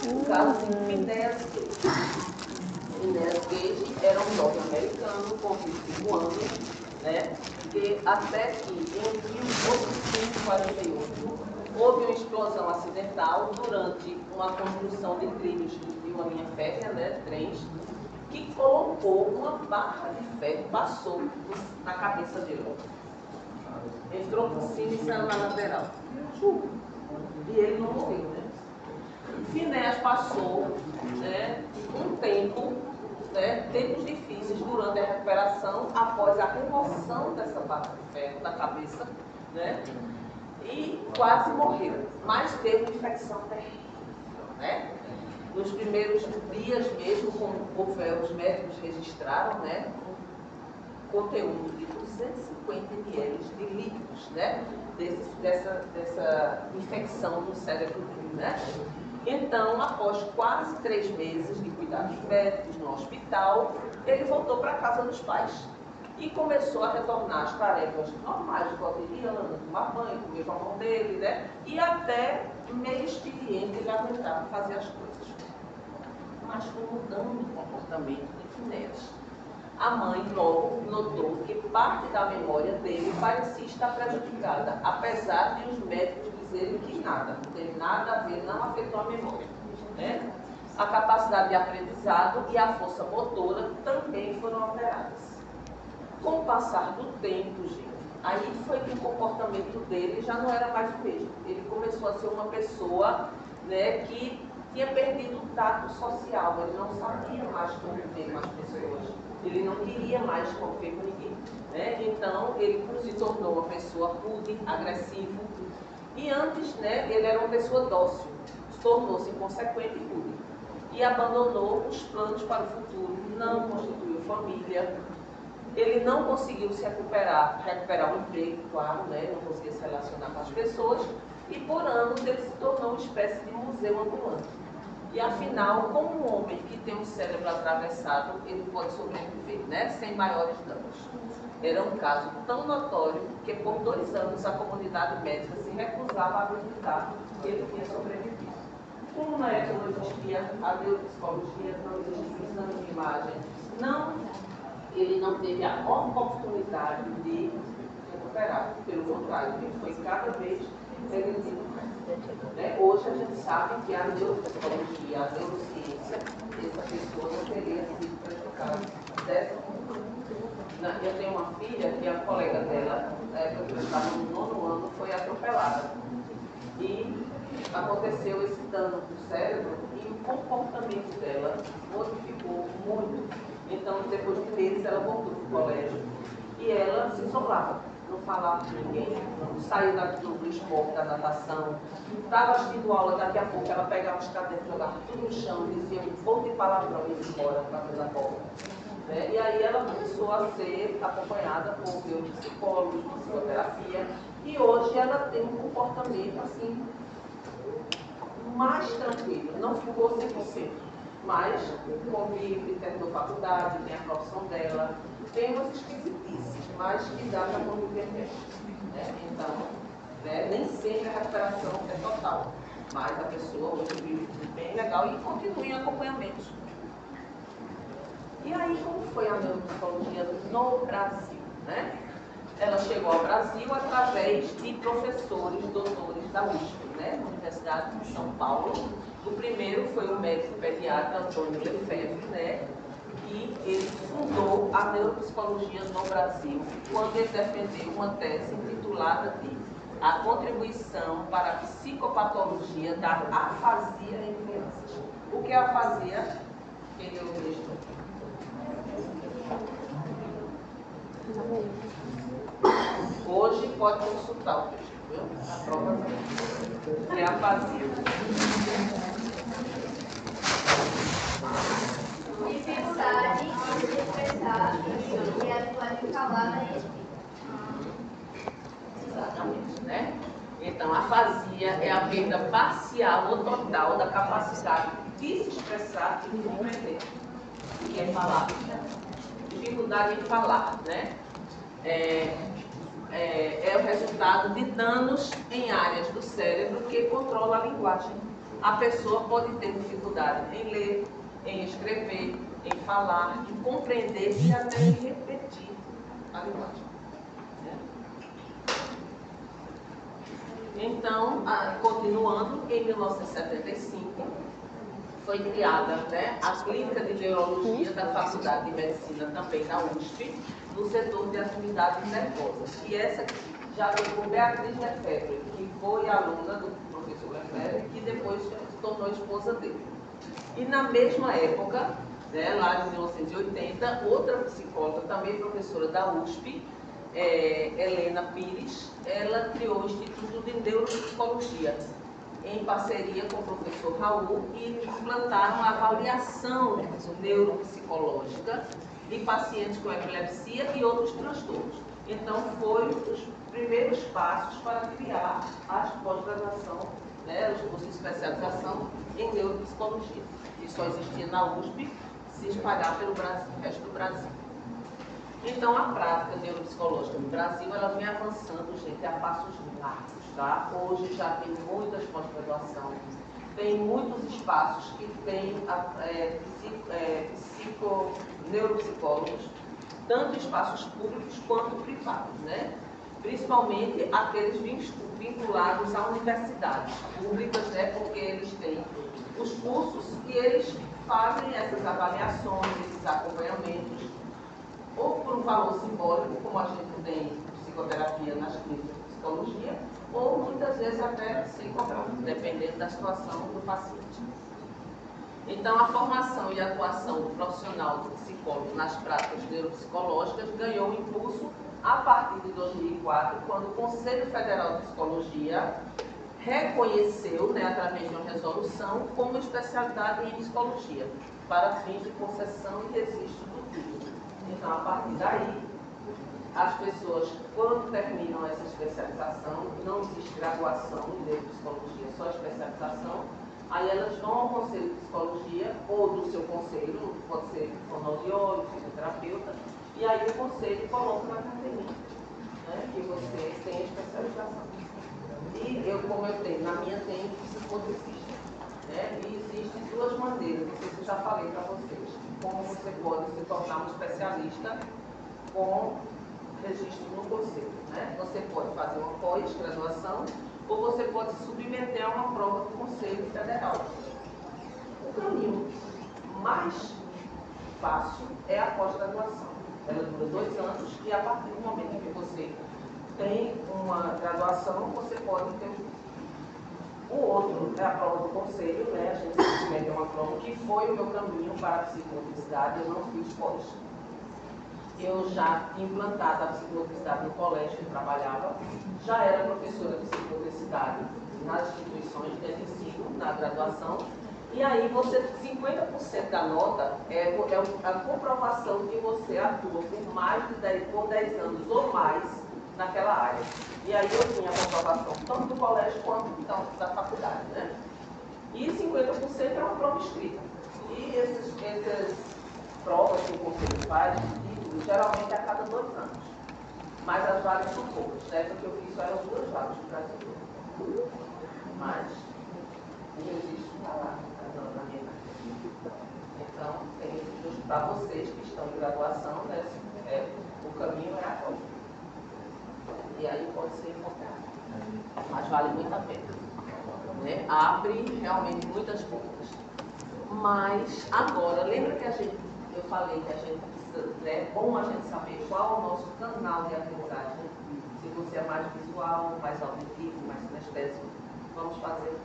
o caso de Phineas Gage. Phineas Gage era um jovem americano com 25 anos, né, e até que em 1848 houve uma explosão acidental durante uma construção de trilhos de uma linha férrea, né, trens, que colocou uma barra de ferro, passou na cabeça dele. Entrou por cima e saiu na lateral. E ele não morreu, né? Phineas passou, né, um tempo, né, tempos difíceis durante a recuperação após a remoção dessa barra de ferro da cabeça, né? E quase morreu, mas teve uma infecção terrível, né? Nos primeiros dias mesmo, como os médicos registraram, né, conteúdo de 250 ml de líquidos, né, dessa infecção no cérebro dele, né? Então, após quase 3 meses de cuidados médicos no hospital, ele voltou para a casa dos pais e começou a retornar às tarefas normais do cotidiano, tomar banho, comer com a mão dele, né? E até meio experiente ele aguentava fazer as coisas. Mas foi mudando o comportamento de Phineas. A mãe logo notou que parte da memória dele parecia estar prejudicada, apesar de os médicos dizerem que nada, não tem nada a ver, não afetou a memória, né? A capacidade de aprendizado e a força motora também foram alteradas. Com o passar do tempo, gente, aí foi que o comportamento dele já não era mais o mesmo. Ele começou a ser uma pessoa, né, que tinha perdido o tato social, ele não sabia mais conviver com as pessoas, ele não queria mais conviver com ninguém, né? Então ele se tornou uma pessoa rude, agressivo, e antes, né, ele era uma pessoa dócil, tornou-se inconsequente e rude, e abandonou os planos para o futuro, não constituiu família. Ele não conseguiu se recuperar o emprego, claro, né? Não conseguia se relacionar com as pessoas, e por anos ele se tornou uma espécie de museu ambulante. E afinal, como um homem que tem um cérebro atravessado, ele pode sobreviver, né? Sem maiores danos. Era um caso tão notório que por 2 anos a comunidade médica se recusava a acreditar que ele tinha sobrevivido. Como na época não existia a neuropsicologia, não existia o exame de imagem, ele não teve a oportunidade de recuperar. Pelo contrário, ele foi cada vez regredindo mais. Né? Hoje a gente sabe que a neuropsicologia, a neurociência, essa pessoa não teria sido prejudicada dessa forma. Eu tenho uma filha que a colega dela, quando eu estava no 9º ano, foi atropelada. E aconteceu esse dano no cérebro e o comportamento dela modificou muito. Então, depois de meses, ela voltou para o colégio e ela se isolava, não falava com ninguém, não saiu do esporte, da natação, estava assistindo aula, daqui a pouco ela pegava os cadernos, jogava tudo no chão, dizia um pouco de palavrão e ia embora para fazer a porta. Né? E aí ela começou a ser acompanhada por psicólogos, psicoterapia, e hoje ela tem um comportamento assim mais tranquilo, não ficou 100%. Mas convive, terminou faculdade, tem a profissão dela, tem umas esquisitices, mas que dá para conviver bem. Né? Então, né, nem sempre a recuperação é total, mas a pessoa hoje vive bem legal e continua em acompanhamento. E aí, como foi a neuropsicologia no Brasil? Né? Ela chegou ao Brasil através de professores, doutores da USP, né, na Universidade de São Paulo. O primeiro foi o médico pediatra Antônio Lefebvre, né, e ele fundou a neuropsicologia no Brasil, quando ele defendeu uma tese intitulada de A Contribuição para a Psicopatologia da Afasia em Crianças. O que é afasia? Quem deu o texto? Hoje pode consultar o texto, viu? A prova é afasia. Dificuldade em se expressar e atuar em calada e escrita. Exatamente, né? Então, a afasia é a perda parcial ou total da capacidade de se expressar e de compreender. que é falar. Dificuldade em falar, né? É o resultado de danos em áreas do cérebro que controlam a linguagem. A pessoa pode ter dificuldade em ler, em escrever, em falar, em compreender e até em repetir a linguagem. Então, continuando, em 1975, foi criada, né, a Clínica de Neurologia da Faculdade de Medicina, também da USP, no setor de atividades nervosas. E essa já veio com Beatriz Lefebvre, que foi aluna do professor Lefebvre, que depois se tornou esposa dele. E na mesma época, né, lá em 1980, outra psicóloga, também professora da USP, Helena Pires, ela criou o Instituto de Neuropsicologia, em parceria com o professor Raul, e implantaram a avaliação neuropsicológica de pacientes com epilepsia e outros transtornos. Então, foi os primeiros passos para criar a pós-graduação, né, os cursos de especialização em neuropsicologia, que só existia na USP, se espalhar pelo Brasil, resto do Brasil. Então, a prática neuropsicológica no Brasil, ela vem avançando, gente, a passos largos, tá? Hoje já tem muitas pós-graduações, tem muitos espaços que tem neuropsicólogos, tanto espaços públicos quanto privados, né? Principalmente aqueles vinculados a universidades públicas, né? Porque eles têm os cursos e eles fazem essas avaliações, esses acompanhamentos, ou por um valor simbólico, como a gente tem psicoterapia nas clínicas de psicologia, ou muitas vezes até sem cobrar, dependendo da situação do paciente. Então, a formação e a atuação do profissional do psicólogo nas práticas neuropsicológicas ganhou impulso a partir de 2004, quando o Conselho Federal de Psicologia reconheceu, né, através de uma resolução, como especialidade em psicologia, para fins de concessão e registro do título. Então, a partir daí, as pessoas, quando terminam essa especialização, não existe graduação em neuropsicologia, só especialização, aí elas vão ao Conselho de Psicologia, ou do seu conselho, pode ser fonoaudiólogo, fisioterapeuta, e aí o conselho coloca na carteirinha, né, que você tem especialização. E eu, como eu tenho, na minha tem psicomotricista, né, e existem duas maneiras, não sei se eu já falei para vocês, como você pode se tornar um especialista com registro no conselho, né? Você pode fazer uma pós-graduação ou você pode se submeter a uma prova do Conselho Federal. O caminho mais fácil é a pós-graduação. Ela dura 2 anos e a partir do momento em que você tem uma graduação, você pode ter o outro é a prova do conselho, né? A gente simplesmente é uma prova que foi o meu caminho para a psicomotricidade, eu não fiz pós. Eu já tinha implantado a psicomotricidade no colégio que eu trabalhava, já era professora de psicomotricidade nas instituições de ensino, na graduação, e aí você, 50% da nota é a comprovação que você atua por mais de 10 anos ou mais naquela área. E aí eu tinha a comprovação tanto do colégio quanto então, da faculdade, né? E 50% é uma prova escrita. E essas provas que o conselho faz, geralmente a cada 2 anos. Mas as vagas são poucas, né? Porque eu fiz só eram 2 vagas no Brasil. Mas o registro está lá, na minha carteira. Então, tem esses para vocês que estão em graduação, né? O caminho é a prova. E aí pode ser importante, mas vale muito a pena, né? Abre realmente muitas portas. Mas agora, lembra que eu falei que a gente precisa, né, é bom a gente saber qual é o nosso canal de aprendizagem. Se você é mais visual, mais auditivo, mais sinestésico, vamos fazer.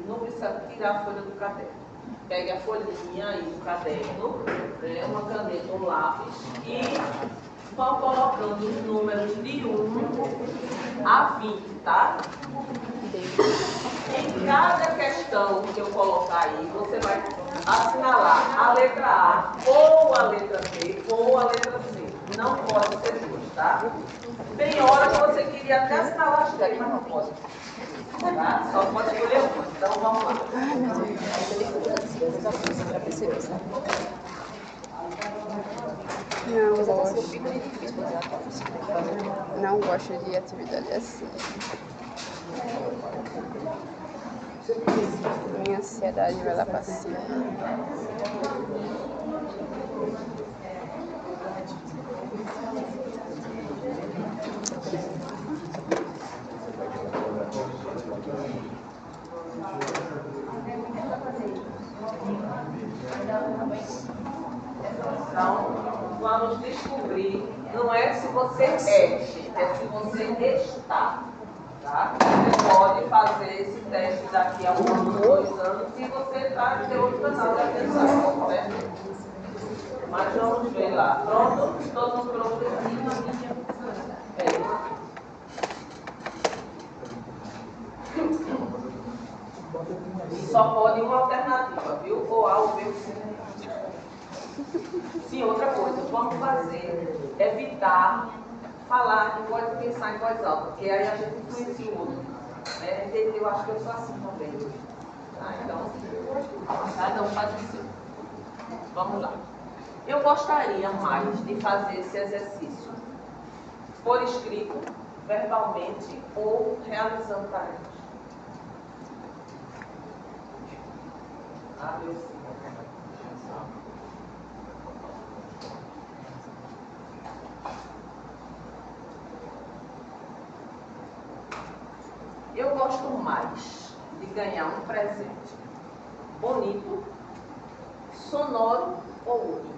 Não precisa tirar a folha do caderno. Pegue a folhinha aí do caderno, né, uma caneta, um lápis e vão colocando os números de 1 a 20, tá? Em cada questão que eu colocar aí, você vai assinalar a letra A, ou a letra B, ou a letra C. Não pode ser duas, tá? Tem hora que você queria até assinalar as 10, mas não pode. Tá? Só pode escolher uma. Então vamos lá. muito difícil fazer a prova. Não gosto de atividade assim. Minha ansiedade vai lá pra cima. Então, vamos descobrir, não é se você é, gente, é se você está. Tá? Você pode fazer esse teste daqui a 1 ano, 2 anos, se você está no seu outro canal de atenção, certo? Mas vamos ver lá. Pronto? Todos prontos? Só pode uma alternativa, viu? Ou A ou B ou C. Sim, outra coisa, vamos fazer, evitar falar em voz, pensar em voz alta, porque aí a gente influencia o outro. Né? Eu acho que eu sou assim também. Tá? Então, cada um faz o seu. Vamos lá. Eu gostaria mais de fazer esse exercício por escrito, verbalmente ou realizando tarefas. Eu sim. Eu gosto mais de ganhar um presente bonito, sonoro ou útil.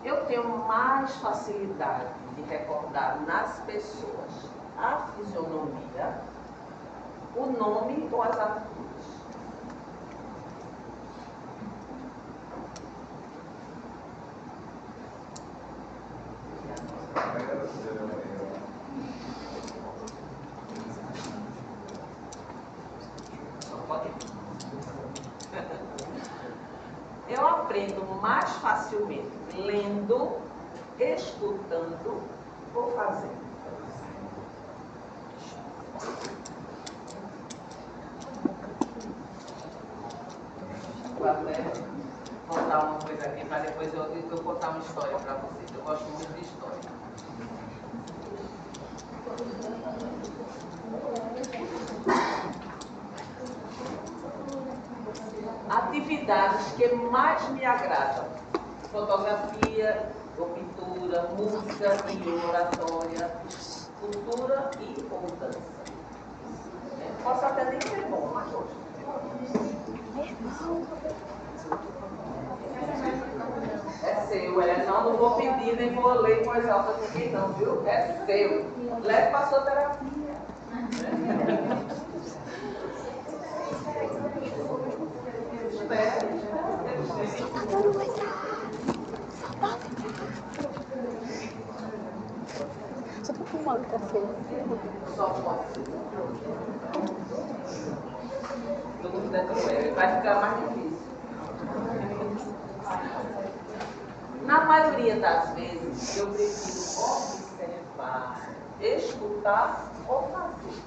Eu tenho mais facilidade de recordar nas pessoas a fisionomia, o nome ou as atitudes. Eu aprendo mais facilmente lendo, escutando ou fazendo. Vou até contar uma coisa aqui para depois eu contar uma história para vocês. Eu gosto muito de história. Atividades que mais me agradam: fotografia ou pintura, música e oratória, cultura e ou dança. Posso até nem ser bom, mas gosto. É seu, não vou pedir nem vou ler em voz alta ninguém não, viu? É seu. Leve para a sua terapia. Só tô filmando pra você. Só pode. Vai ficar mais difícil. Na maioria das vezes, eu prefiro observar, escutar ou fazer.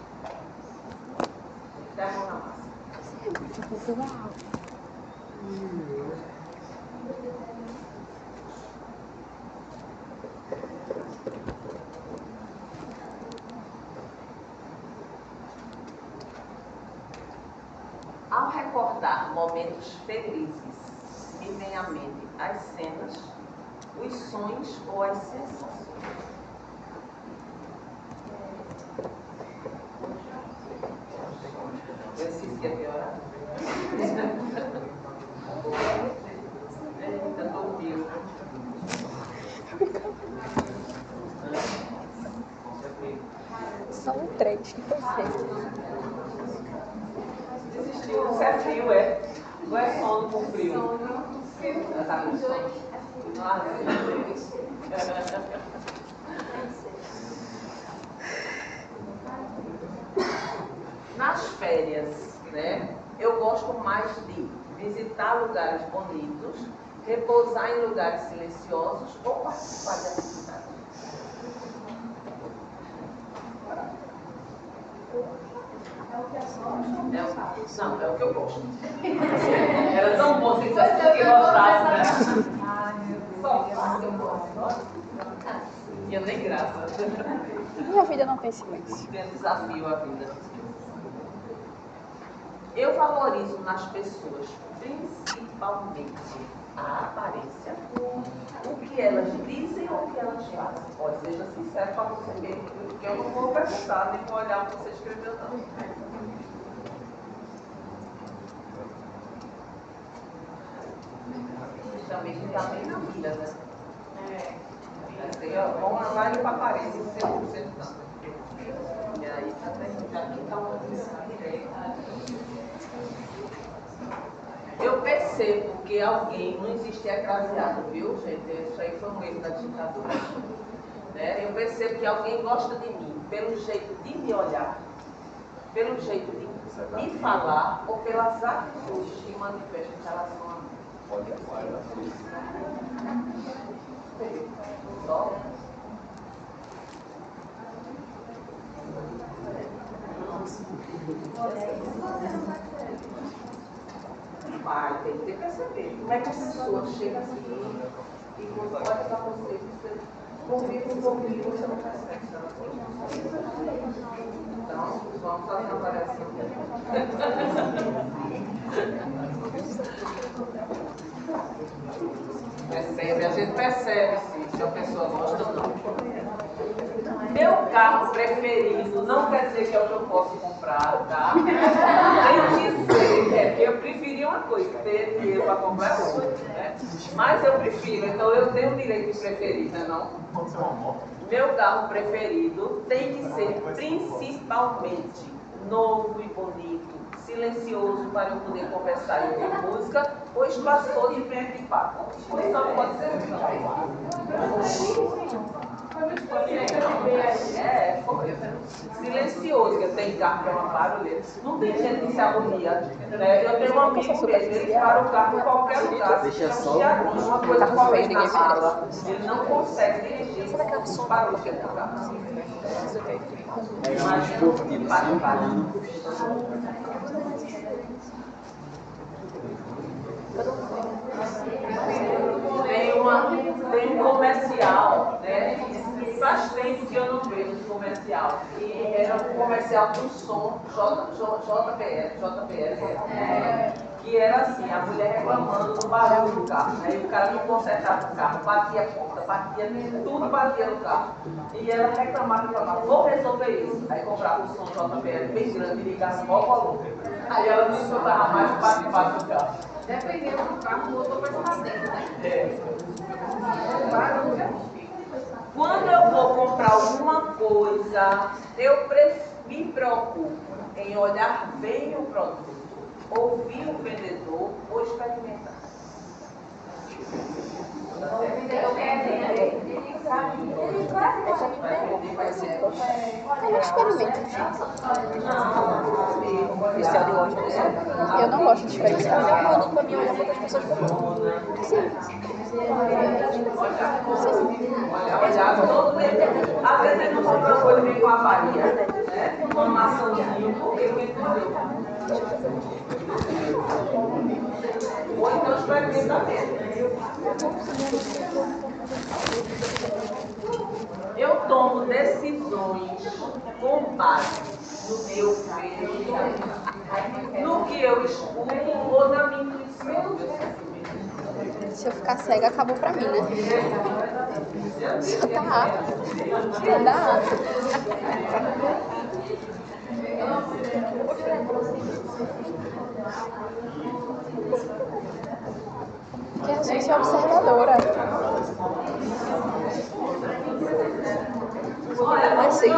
Dá a mão na massa. Ao recordar momentos felizes, me vem à mente as cenas, os sonhos ou as sensações. Eu disse que ia piorar. Eita, dormiu. Só um trecho que foi feito. Desistiu, isso é frio, é? Não é sono com frio. Tá com sono. Nas férias, né, eu gosto mais de visitar lugares bonitos, repousar em lugares silenciosos ou participar de atividades. Não, é o que eu gosto. Era tão bom se dissesse que eu gostasse, né? Tinha nem graça. Minha vida não tem silêncio. Tem desafio a vida. Eu valorizo nas pessoas, principalmente, a aparência, o que elas dizem ou o que elas fazem. Pode seja sincero para você mesmo, porque eu não vou perguntar, nem vou olhar o que você escreveu, não. Também fica bem na vida, né? Vamos lá e para a aparência, 100% não. E aí, aqui está uma direita. Eu percebo que alguém não existe ecrasiado, viu, gente? Isso aí foi um erro da ditadura. Né? Eu percebo que alguém gosta de mim pelo jeito de me olhar, pelo jeito de me falar ou pelas atitudes que manifestam em relação a mim. Só. Vai, tem que perceber. Como é que a pessoa chega assim e quando olha para você, você convive um pouquinho e você não percebe. Então, vamos fazer uma avaliação. Percebe, a gente percebe se a pessoa gosta ou não. Meu carro preferido não quer dizer que é o que eu posso comprar, tá? Tem que ser, eu preferi uma coisa, ter dinheiro para comprar outra, né? Mas eu prefiro, então eu tenho o direito de preferir, né, não? Meu carro preferido tem que ser principalmente novo e bonito, silencioso para eu poder conversar e ouvir música, ou espaçoso e bem equipado. Isso não pode ser silencioso, que tem carro que é uma barulheira. Não tem gente que se agonia. Eu tenho um amigo mesmo, ele para o carro em qualquer lugar. Deixa só uma coisa que fez na sala. Ele não consegue dirigir os barulhos que ele tem no carro. É um esportivo, Tem um comercial, né? Faz tempo que eu não vejo esse comercial. E era um comercial do som JBL, que era assim, a mulher reclamando do barulho do carro, né? E o cara não consertava o carro, batia a porta, tudo batia no carro. E ela reclamava, vou resolver isso. Aí comprava um som JBL bem grande e ligava no maior volume. Aí ela não escutava mais o bate-bate do carro. Dependendo do carro, o motor vai estar dentro, né? Quando eu vou comprar alguma coisa, eu me preocupo em olhar bem o produto, ouvir o vendedor ou experimentar. Eu não experimento. Eu não gosto de experimentar. Eu não produto para mim olhar para outras pessoas comprando. Sim. Olhar todo tempo. Às vezes ele não compra uma coisa meio com a Bahia, né? Uma maçãzinha, porque ele entendeu. Ou então experimenta mesmo. Eu tomo decisões com base no que eu vejo, no que eu escuto ou na minha intuição. Se eu ficar cega, acabou pra mim, né? Só tá apto. Só dá apto. Que a gente é observadora. Mas sei que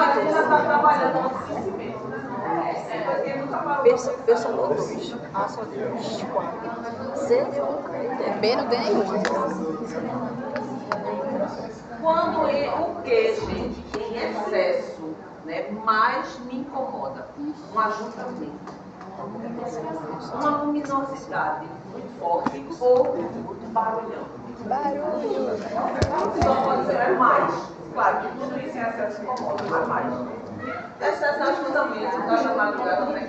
Pessoal 2, A só deu 4, C deu 1, B não deu nenhuma. Quando o que, gente, em excesso, né, mais me incomoda, um ajuntamento, uma luminosidade muito forte ou barulhão. Barulho. Só pode ser mais. Claro que tudo isso em excesso incomoda, mas mais. Esse é o ajuntamento, está chamado lugar também.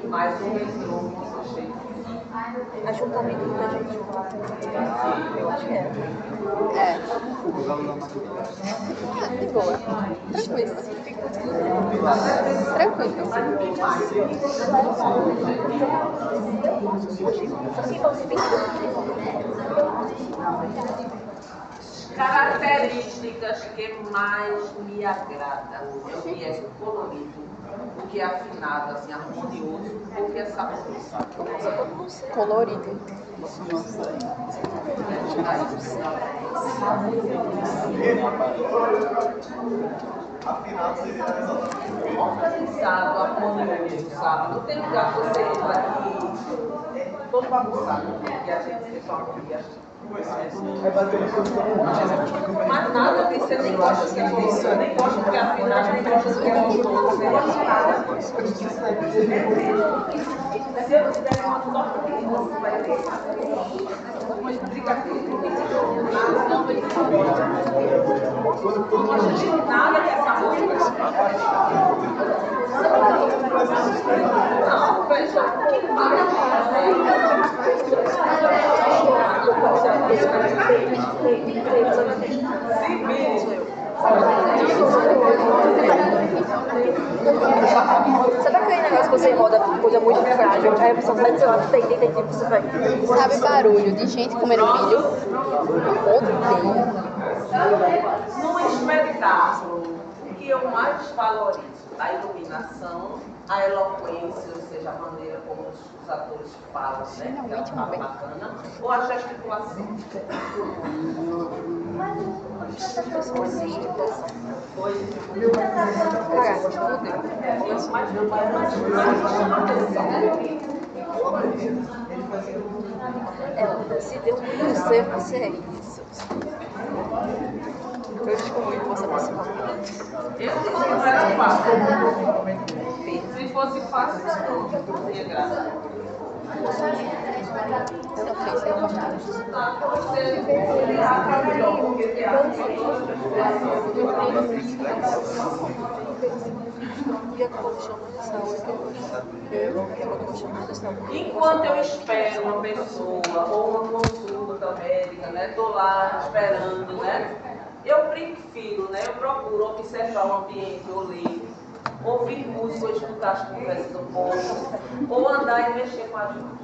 Mais um resumo que eu achei. Ajuntamento da gente. Eu acho que é. É. De boa. Tranquilo. Tranquilo. Características que mais me agradam. O que é colorido, o que é afinado, assim, harmonioso, o que é saboroso. Colorido. Organizado, harmonioso, sabe? Não tem lugar que você entra aqui todo bagunçado, que a gente se família. Mas nada disso, você nem gosta que é colorido, nem gosta que é afinado, nem gosta que é gostoso, nem gosta nada. Se eu tiver uma foto aqui, você vai ver. Não gosta de nada que é sabor. Não, veja, que Sabe aquele negócio que você roda coisa muito frágil? Aí a pessoa sai do seu lado, tem, tipo, você vai. Sabe barulho de gente comendo milho? Odeio. no espetáculo, o que eu mais valorizo? A iluminação, a eloquência, ou seja, a maneira como os atores falam, né? Aquela fala bacana, ou a gesticulação. Se deu muito certo, você é isso. Eu descobri que você vai se Eu não era fácil. Se fosse fácil, não teria graça. Eu não fiz, eu gostava. Você errar melhor, porque tem E a quando chama de saúde, enquanto eu espero uma pessoa ou uma consulta médica, né? Estou lá esperando, né? Eu prefiro, né? Eu procuro observar o ambiente, ou ler, ouvir música, ou escutar as conversas do povo, ou andar e mexer com a gente.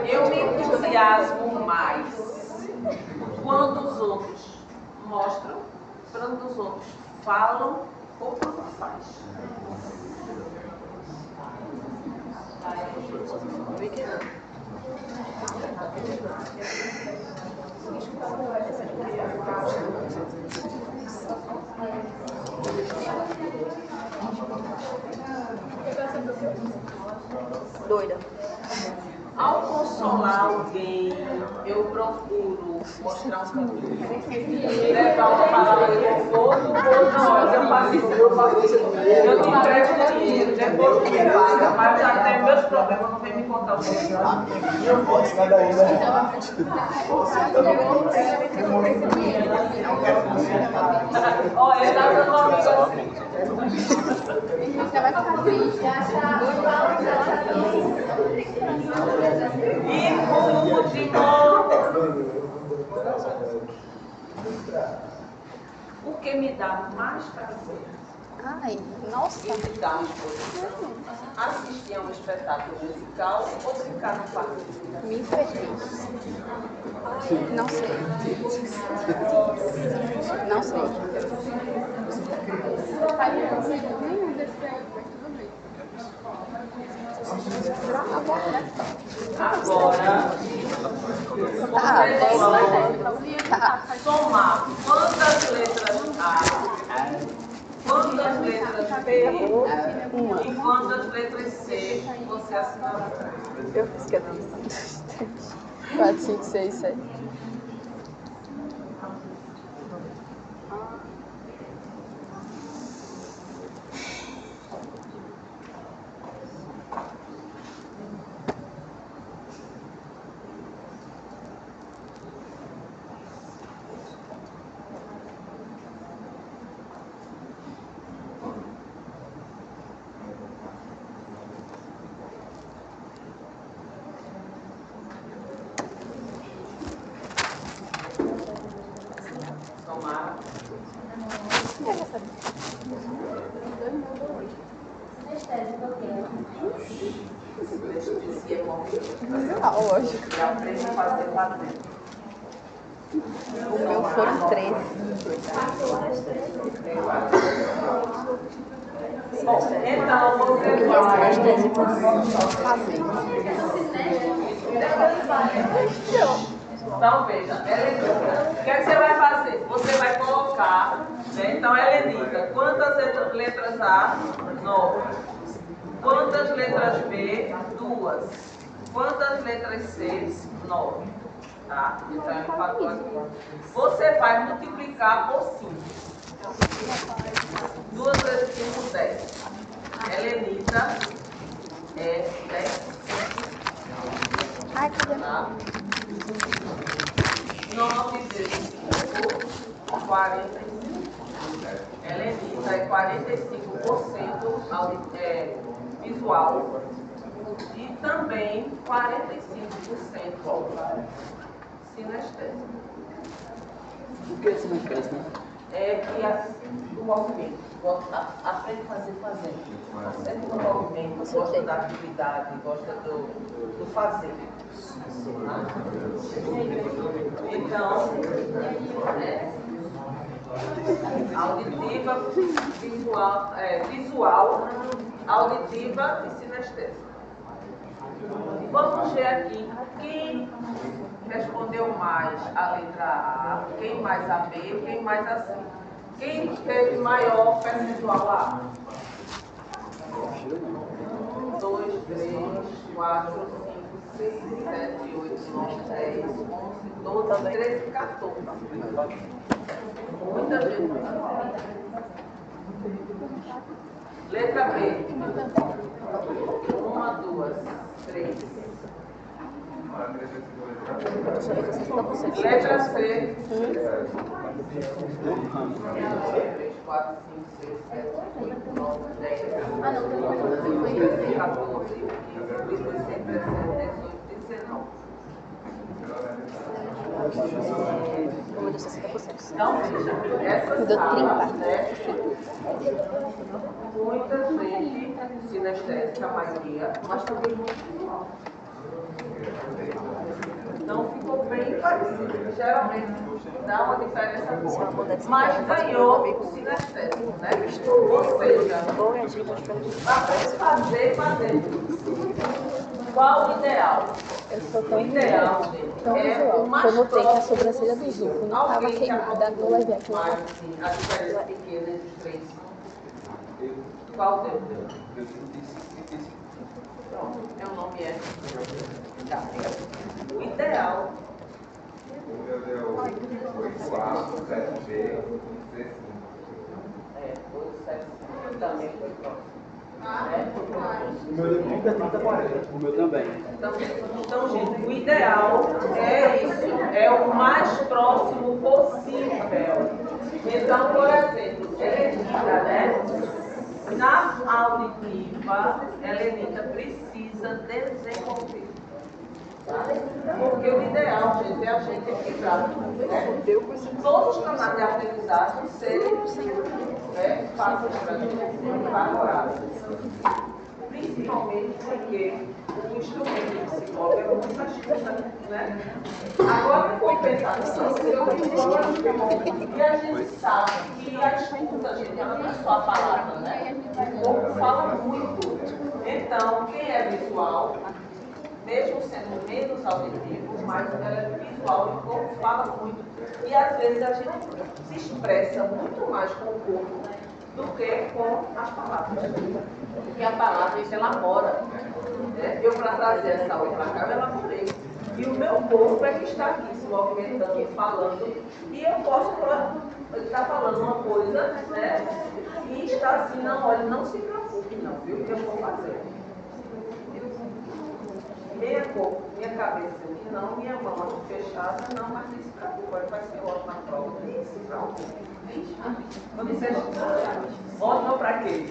Eu me entusiasmo mais quando os outros mostram, quando os outros falam ou quando faz. doida. Ao consolar alguém, eu procuro mostrar um caminho, levar uma palavra de conforto, ou na hora eu faço isso, eu te empresto dinheiro, depois tu me paga, mas até meus problemas não vem me contar o que Olha, ele tá dando uma amiga assim. Você vai ficar triste. E por último, o que me dá mais prazer Ai, nossa. visitar uma exposição, assistir a um espetáculo musical ou brincar no parque. Me feliz. Não sei. Não sei. Nenhum desses aí, mas tudo bem. Agora, Tá. somar quantas letras há Quantas letras B Uma. e quantas letras C você assinalou? Eu fiz que 4, 5, 6, 7. Somar. Anestesia móvel. Ah, lógico. E aprende a fazer fazendo. O meu foram 13. Bom, então você vai. Então veja, Helenita, o que é que você vai fazer? Você vai colocar, né? Então Helenita, quantas letras A? 9. Quantas letras B? 2. Quantas letras C? 9. Tá? Então empatou aqui. Você vai multiplicar por 5. 2 vezes 5, 10. Helenita é 10. Ai, cadê? Tá? 9 vezes 5, 45. Helenita é 45% visual e também 45% sinestésico. O que é sinestésico? É que o movimento, aprende a fazer fazendo. Você tem um movimento, gosta da atividade, gosta do fazer. Então, auditiva, visual, auditiva e sinestésica. Vamos ver aqui quem respondeu mais a letra A, quem mais a B, quem mais a C. Quem teve maior percentual A? 1, 2, 3, 4, 5, 6, 7, 8, 9, 10, 11, 12, 13, 14. Muita gente. Letra B. 1, 2, 3. Letra C. 3, 4, 5, 6, 7, 8, 9, 10, 11, 14, 15, 16, 17, 18, 19. Como eu disse, 60%. Então, veja, essa Deu sala, 30. né? Muita gente sinestésica, a maioria, mas também muito visual. Então ficou bem parecido. Geralmente dá uma diferença boa. Mas ganhou o sinestésico, né? Ou seja, aprende a fazer. Qual o ideal? Eu sou O tão ideal, tão gente, é visual. o mais Eu notei que a próximo sobrancelha do possível. Zuko não estava Alguém que queimada. Vou lá ver aqui. mais, assim, a diferença pequena entre os três. Qual o teu? Pronto, meu nome é Gabriel. O ideal. O meu deu 8A, 7B, C5. É, 2, 7, 5 também foi próximo. O meu deu 30, 30, 40. O meu também. Então, gente, o ideal é isso, é o mais próximo possível. Então, por exemplo, Helenita, né? Na auditiva, Helenita precisa desenvolver. Porque o ideal, gente, é a gente equilibrar, né? Todos os canais de aprendizagem serem fáceis para a gente, favoráveis. Principalmente porque o instrumento de psicólogo é muito machista, né? Agora, em compensação, e a gente sabe que a escuta, gente, ela não é só a palavra, né? O corpo fala muito. Então, quem é visual, mesmo sendo menos auditivo, mas ela é visual e o corpo fala muito. E às vezes a gente se expressa muito mais com o corpo do que com as palavras. E a palavra a gente elabora. Né? Eu, para trazer essa aula para cá, eu elaborei. E o meu corpo é que está aqui, se movimentando, falando. E eu posso estar falando uma coisa, né? E está assim, não, olha, não se preocupe, não, viu? Que eu vou fazer. Meia corpo, minha cabeça aqui não, minha mão aqui fechada, não, mas não se preocupe, vai ser ótimo na prova. Nem se preocupe. Vamos ser ótimo para quê?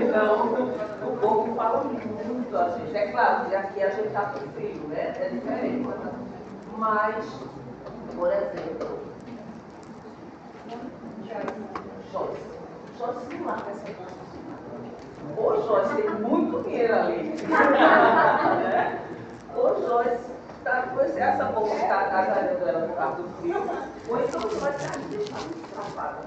Então, o corpo fala muito a gente. É claro que aqui a gente está com frio, né? É diferente. Mas, por exemplo, Joyce não marca essa coisa. Ô Joyce, tem muito dinheiro ali. Ô Joyce, tá, essa boca está agasalhando ela no carro do frio. Ou então Joyce está travada.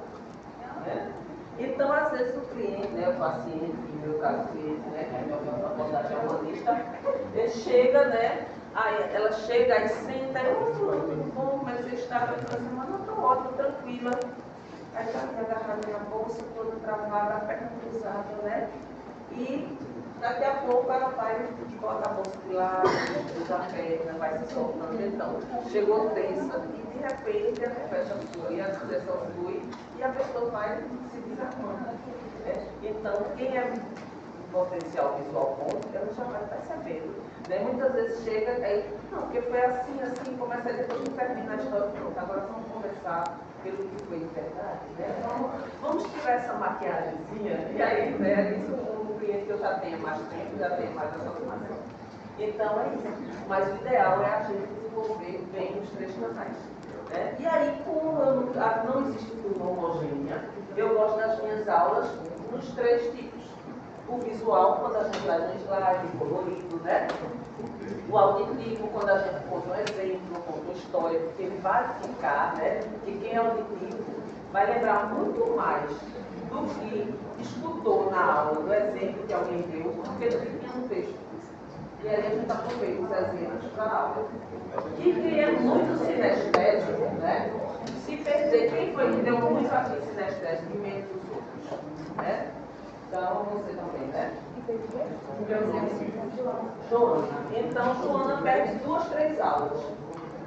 Né? Então, às vezes, o cliente, né, o paciente, no meu caso, cliente, né, que é meu abordagem humanista, ele chega, né, aí ela chega, aí senta, aí, ô fulano, tudo bom, como é que você está? Eu falo assim, mas não, estou ótima, tranquila. Aí está aqui agarrada na bolsa, toda travada, a perna cruzada, né? E daqui a pouco ela vai bota a bolsa de lado, cruza a perna, vai se soltando. Então, chegou tensa e de repente ela fecha a flui, a direção flui e a pessoa vai se desarmando. Né? Então, quem é potencial visual bom, ela já vai percebendo. Né? Muitas vezes chega aí, não, porque foi assim, assim, começa a depois que termina a história, pronto, agora vamos conversar pelo que foi de verdade, né? Vamos tirar essa maquiagemzinha, e aí, né, isso um cliente que eu já tenho mais tempo, já tenho mais essa formação. Então é isso. Mas o ideal é a gente desenvolver bem os três canais. Né? E aí, como não existe turma homogênea, eu gosto das minhas aulas nos três tipos. O visual, quando a gente faz um slide colorido, né? O auditivo, quando a gente conta um exemplo, conta uma história, porque ele vai ficar, né? Que quem é auditivo vai lembrar muito mais do que escutou na aula, do exemplo que alguém deu, do que do que tinha no texto. E aí a gente aproveita os exemplos para a aula. E quem é muito sinestésico, né? Se perder, quem foi que deu muito aqui sinestésico e menos os outros? Né? Então, você também, né? Joana. Então, Joana perde 2, 3 aulas.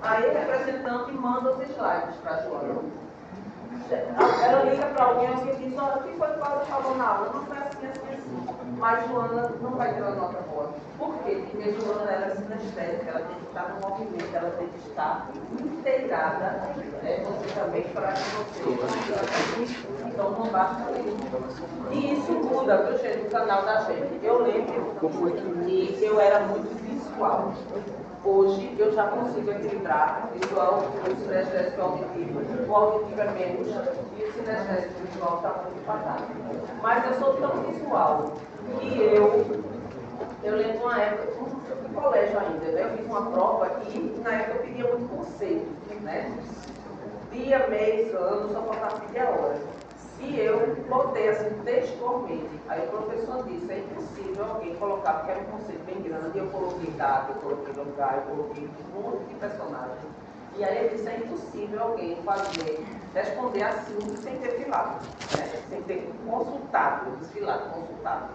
Aí o representante manda os slides para a Joana. Ela liga para alguém e diz, olha, o que foi que Cláudia falou na aula? Não foi assim, assim, assim. Mas Joana não vai ter uma nota boa. Por quê? Porque Joana ela é sinestésica, ela tem que estar no movimento, ela tem que estar inteirada, né, você também, para que você. Então não basta isso. E isso muda, viu, gente, no canal da gente. Eu lembro que eu era muito visual. Hoje eu já consigo equilibrar visual, o sinestésico auditivo. O auditivo é menos e o sinestésico visual está muito empatado. Mas eu sou tão visual que eu lembro uma época, no colégio ainda, né? Eu fiz uma prova e na época eu pedia muito conceito, né? Dia, mês, ano, só faltava pedir a hora. E eu botei assim textualmente. Aí o professor disse, é impossível alguém colocar, porque era um conceito bem grande, eu coloquei data, eu coloquei lugar, eu coloquei um monte de personagem. E aí ele disse, é impossível alguém responder assim sem ter filado, né? Sem ter consultado, desfilado, consultado.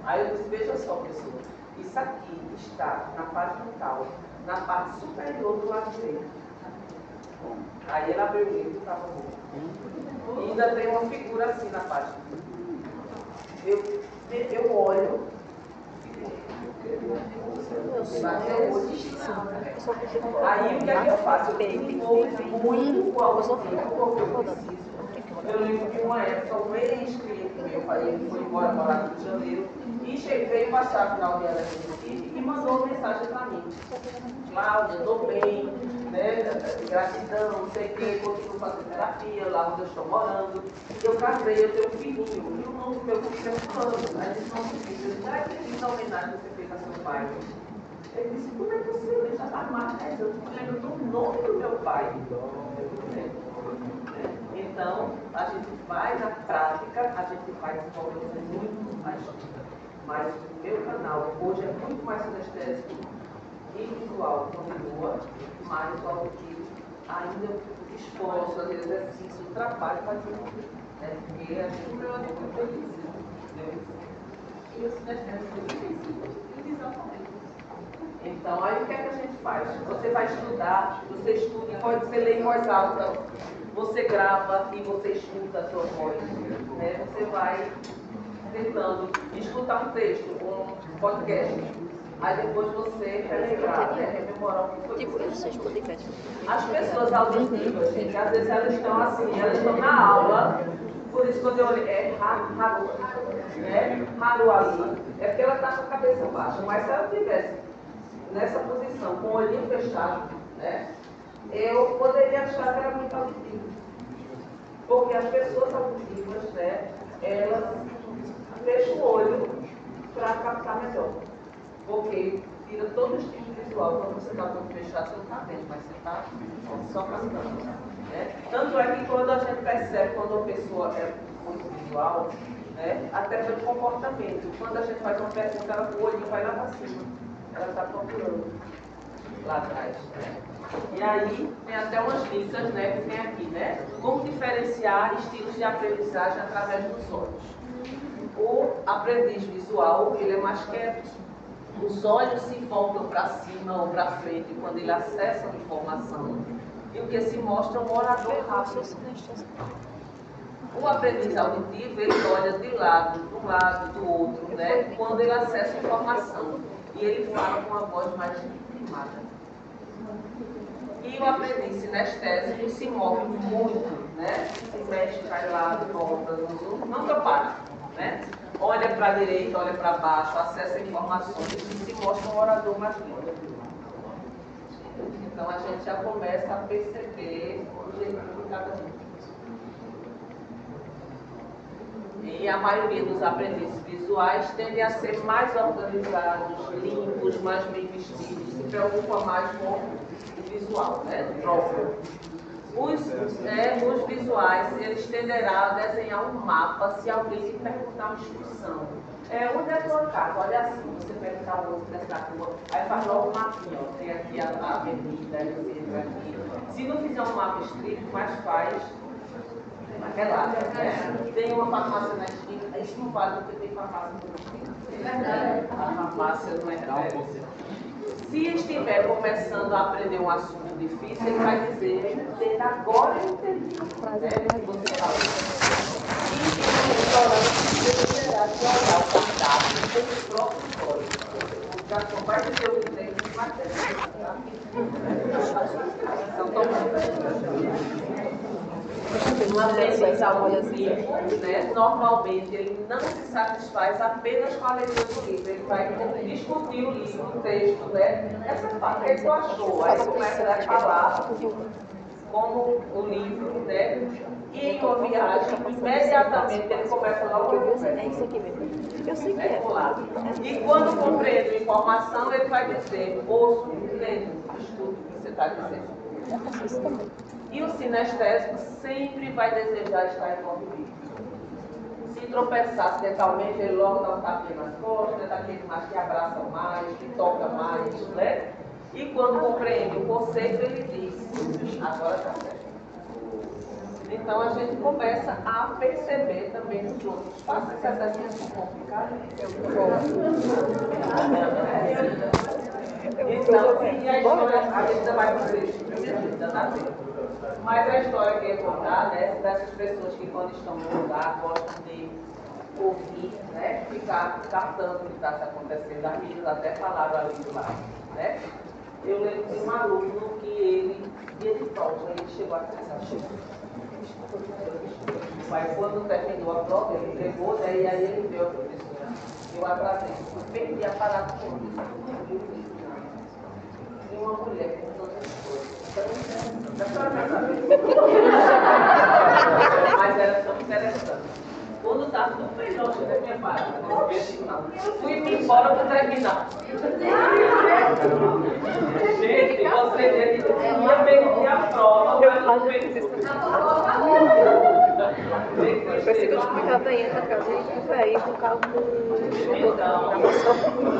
Aí eu disse, veja só, pessoal, isso aqui está na página tal, na parte superior do lado direito. Aí ele abriu o livro e estava bom. E ainda tem uma figura assim na página. Eu olho. Aí o que é que eu faço? Eu desenvolvo muito o auditivo, porque eu preciso. Eu lembro que uma época, um ex-cliente meu, ele foi embora morar no Rio de Janeiro, e veio passar a final de ano aqui no Recife e mandou uma mensagem para mim. Cláudia, estou bem, né? Gratidão, não sei o que, continuo fazendo terapia lá onde eu estou morando. Eu casei, eu tenho um filhinho, e o nome do meu filho é fulano. Aí disse, não, filho, eu disse, não é que a homenagem que você fez a seu pai. Ele disse, como é que você lembra? Já está mais de 10 anos, eu lembro do nome do meu pai. Então, a gente vai na prática, a gente vai desenvolvendo muito mais. Mas o meu canal hoje é muito mais sinestésico e visual continua, mas o auditivo ainda esforço, às vezes exercício, trabalho para desenvolver. né? Porque a gente não é muito feliz. E os sinestésicos exatamente. Então, aí o que é que a gente faz? Você vai estudar, você estuda, pode ser ler em voz alta, você grava e você escuta a sua voz. Né? Você vai tentando escutar um texto, um podcast. Aí depois você relembrar, né? Rememorar o que foi. Tipo, esses podcasts. As pessoas auditivas, gente, às vezes elas estão assim, elas estão na aula, por isso quando eu olhei, é Haru, né? Haru ali, é porque ela está com a cabeça baixa, mas se ela estivesse nessa posição, com o olhinho fechado, né? Eu poderia achar que era muito auditivo. Porque as pessoas auditivas, né? Elas fecham o olho para captar melhor. Porque tira todo o estímulo visual. Quando você está com o olho fechado, você não está vendo, mas você está só captando. Né? Tanto é que quando a gente percebe, quando a pessoa é muito visual, né? Até pelo comportamento. Quando a gente faz uma pergunta, o olhinho vai lá para cima. Ela está procurando lá atrás. Né? E aí tem até umas listas, né, que tem aqui, né? Como diferenciar estilos de aprendizagem através dos olhos. O aprendiz visual, ele é mais quieto. Os olhos se voltam para cima ou para frente quando ele acessa a informação. E o que se mostra é um orador rápido. O aprendiz auditivo, ele olha de um lado, do outro, né? Quando ele acessa a informação. E ele fala com uma voz mais ritmada. E o aprendiz sinestésico se move muito, né? Se mexe, cai lá, volta, nunca para, né? Olha para a direita, olha para baixo, acessa informações e se mostra um orador mais lindo. Então a gente já começa a perceber o jeito de cada um. E a maioria dos aprendizes visuais tendem a ser mais organizados, limpos, mais bem vestidos, se preocupa mais com o visual, né? Próprio. Os visuais, eles tenderão a desenhar um mapa se alguém lhe perguntar uma instrução. Onde é a tua casa? Olha assim, você perguntar o outro nessa rua, aí faz logo um mapinha, ó. Tem aqui a avenida, aqui. Se não fizer um mapa estrito, mas faz relaxa, né? Tem uma farmácia na esquina, isso não vale porque tem farmácia na esquina. É verdade. A farmácia não é referência. Se estiver começando a aprender um assunto difícil, ele vai dizer, agora eu entendi. Né? Você fala. E no restaurante, você terá que olhar o cardápio com os próprios olhos. O garçom vai dizer o que tem que fazer. Um aprendiz auditivo, né? Normalmente ele não se satisfaz apenas com a leitura do livro, ele vai discutir o livro, o texto, né? Essa parte, o que ele achou? Aí começa a falar como o livro, né? E em uma viagem, imediatamente ele começa logo a conversa. É isso aqui mesmo. Eu sei que é. E quando compreende a informação, ele vai dizer, ouço, entendo, estudo o que você está dizendo. Isso também. E o sinestésico sempre vai desejar estar envolvido. Se tropeçar acidentalmente, ele logo dá um tapinha nas costas, daquele mais que abraça mais, que toca mais, né? E quando compreende o conceito, ele diz, agora está certo. Então a gente começa a perceber também nos outros. Faça esse exercício complicado. Então, e a história, a gente ainda vai fazer isso, ainda dá tempo. Mas a história que eu ia contar, né, dessas pessoas que quando estão no lugar gostam de ouvir, né, ficar captando o que está se acontecendo, as meninas até falaram ali do lado, né? Eu lembro de um aluno que ele, dia de prova, ele chegou a casa, mas quando terminou a prova, ele entregou, né, e aí ele veio a professora. Eu atrasei, perdi a parada com ele. E uma mulher com todas as coisas. Mas era tão interessante. Quando estava tudo bem longe da minha página, fui embora para terminar. Gente, você ia perder a prova, mas não fez isso. Pensei que eu explicava aí na casa do velho, com o carro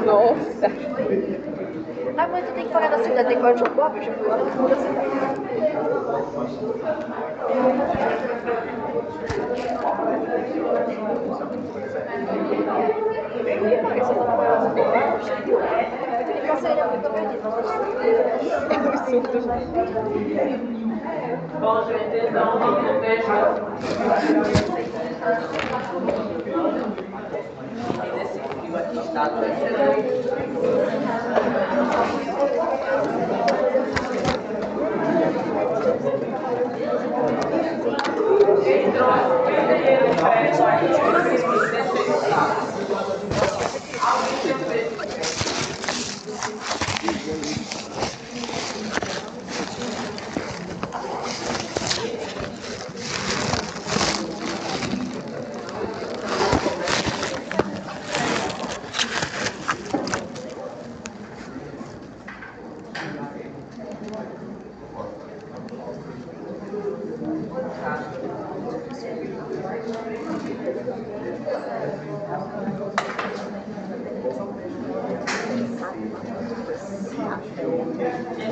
Nossa. Ah, mas tu tem que pagar da cidade, tem que pagar de pobre, já foi da cidade. seria muito perdido. Bom, gente, então vamos fechar. Nesse frio aqui está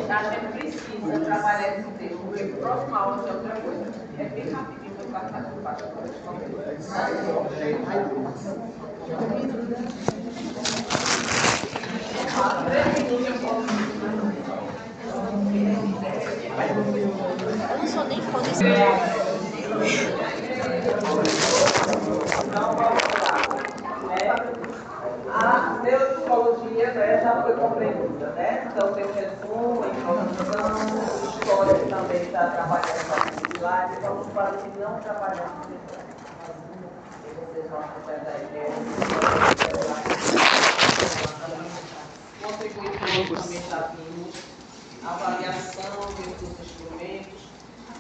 a gente precisa trabalhar esse tema, porque o próximo aula é outra coisa. É bem rapidinho para o cartão de baixo. Eu não sou nem fã desse. Então, vamos lá. A neuropsicologia, né, já foi compreendida, né? Então, tem o resumo, a introdução, história que também está trabalhando com os slides. Vamos para o que não trabalhamos e vocês vão acompanhar da ideia. Contribuições também já vimos, avaliação, dos instrumentos.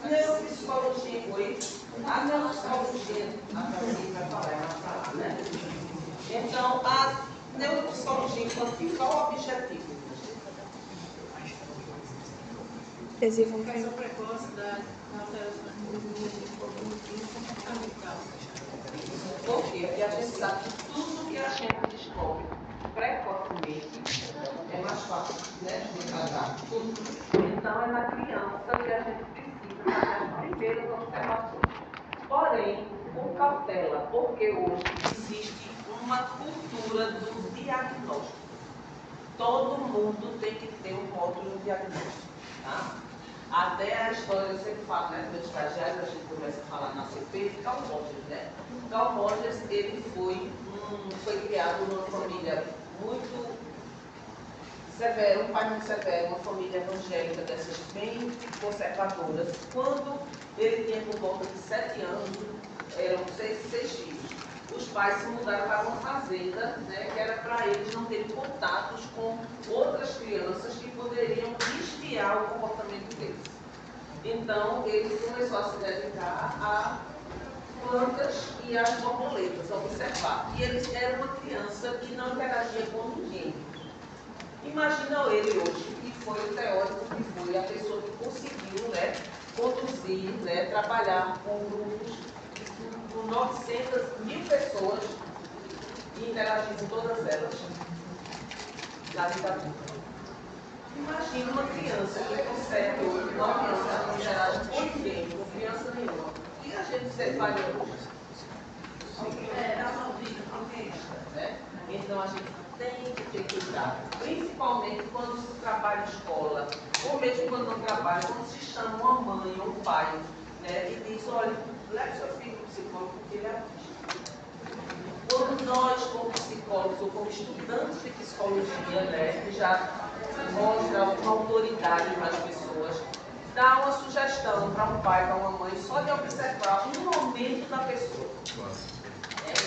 Neuropsicologia foi a neuropsicologia, a Francisca vai falar, ela vai falar, né? Então, a neuropsicologia infantil, qual o objetivo? Desenvolvimento precoce da alteração cognitivo comportamental. Por quê? Porque a gente sabe que tudo que a gente descobre precocemente é mais fácil, né, de tratar. Tudo. Então, é na criança que a gente precisa fazer as primeiras observações. Porém, com cautela, porque hoje existe uma cultura do diagnóstico. Todo mundo tem que ter um módulo de diagnóstico, tá? Até a história, eu sempre falo, né, dos estagiários, a gente começa a falar na CP, Carl Rogers, né? Carl Rogers, ele foi criado numa família muito severa, um pai muito severo, uma família evangélica dessas bem conservadoras. Quando ele tinha por volta de 7 anos, eram seis filhos. Os pais se mudaram para uma fazenda, né, que era para eles não terem contatos com outras crianças que poderiam desviar o comportamento deles. Então, ele começou a se dedicar a plantas e às borboletas, a observar. E eles eram uma criança que não interagia com ninguém. Imagina ele hoje, que foi o teórico, que foi a pessoa que conseguiu, né, conduzir, né, trabalhar com grupos com 900.000 pessoas e interagir com todas elas na ditadura. Imagina uma criança que com 7, 8, 9 anos não interage com ninguém, com criança nenhuma. E a gente separa hoje? Né? Então a gente tem que ter cuidado, principalmente quando se trabalha em escola, ou mesmo quando não trabalha, quando se chama uma mãe ou um pai, né, e diz, olha, leve seu filho para o psicólogo porque ele é autista. Quando nós, como psicólogos ou como estudantes de psicologia, né, que já mostra uma autoridade para as pessoas, dá uma sugestão para um pai, para uma mãe, só de observar um momento da pessoa.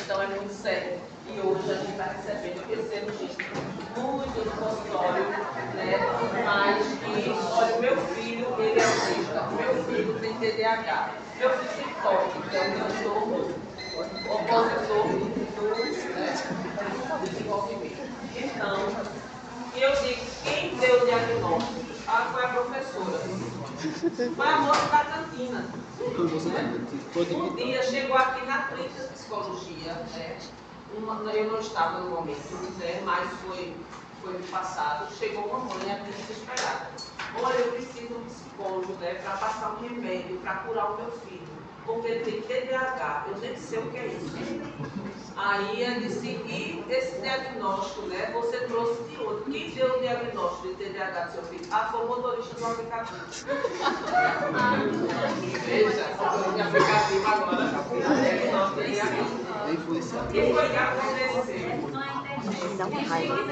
Então é muito sério. E hoje a gente está recebendo, recebo gente muito no consultório, né? Mas que, olha, meu filho, ele é autista, meu filho tem TDAH, meu filho tem TOC, que é um transtorno opositor do desenvolvimento. Então, eu digo, quem deu o diagnóstico? Foi a professora. Foi a moça da cantina. Um dia chegou aqui na clínica de psicologia, né? Eu não estava no momento, né? Mas foi no passado. Chegou uma mãe aqui desesperada. Olha, eu preciso de um psicólogo, né? Para passar um remédio, para curar o meu filho. Porque ele tem TDAH. TDAH, eu nem sei o que é isso. Aí eu disse, e esse diagnóstico, né, você trouxe de outro. Quem deu o diagnóstico de TDAH do seu filho? Ah, foi o motorista do aplicativo. Veja, motorista de aplicativo agora. Diagnóstico de TDAH. E foi que aconteceu. Me dá uma raiva. Me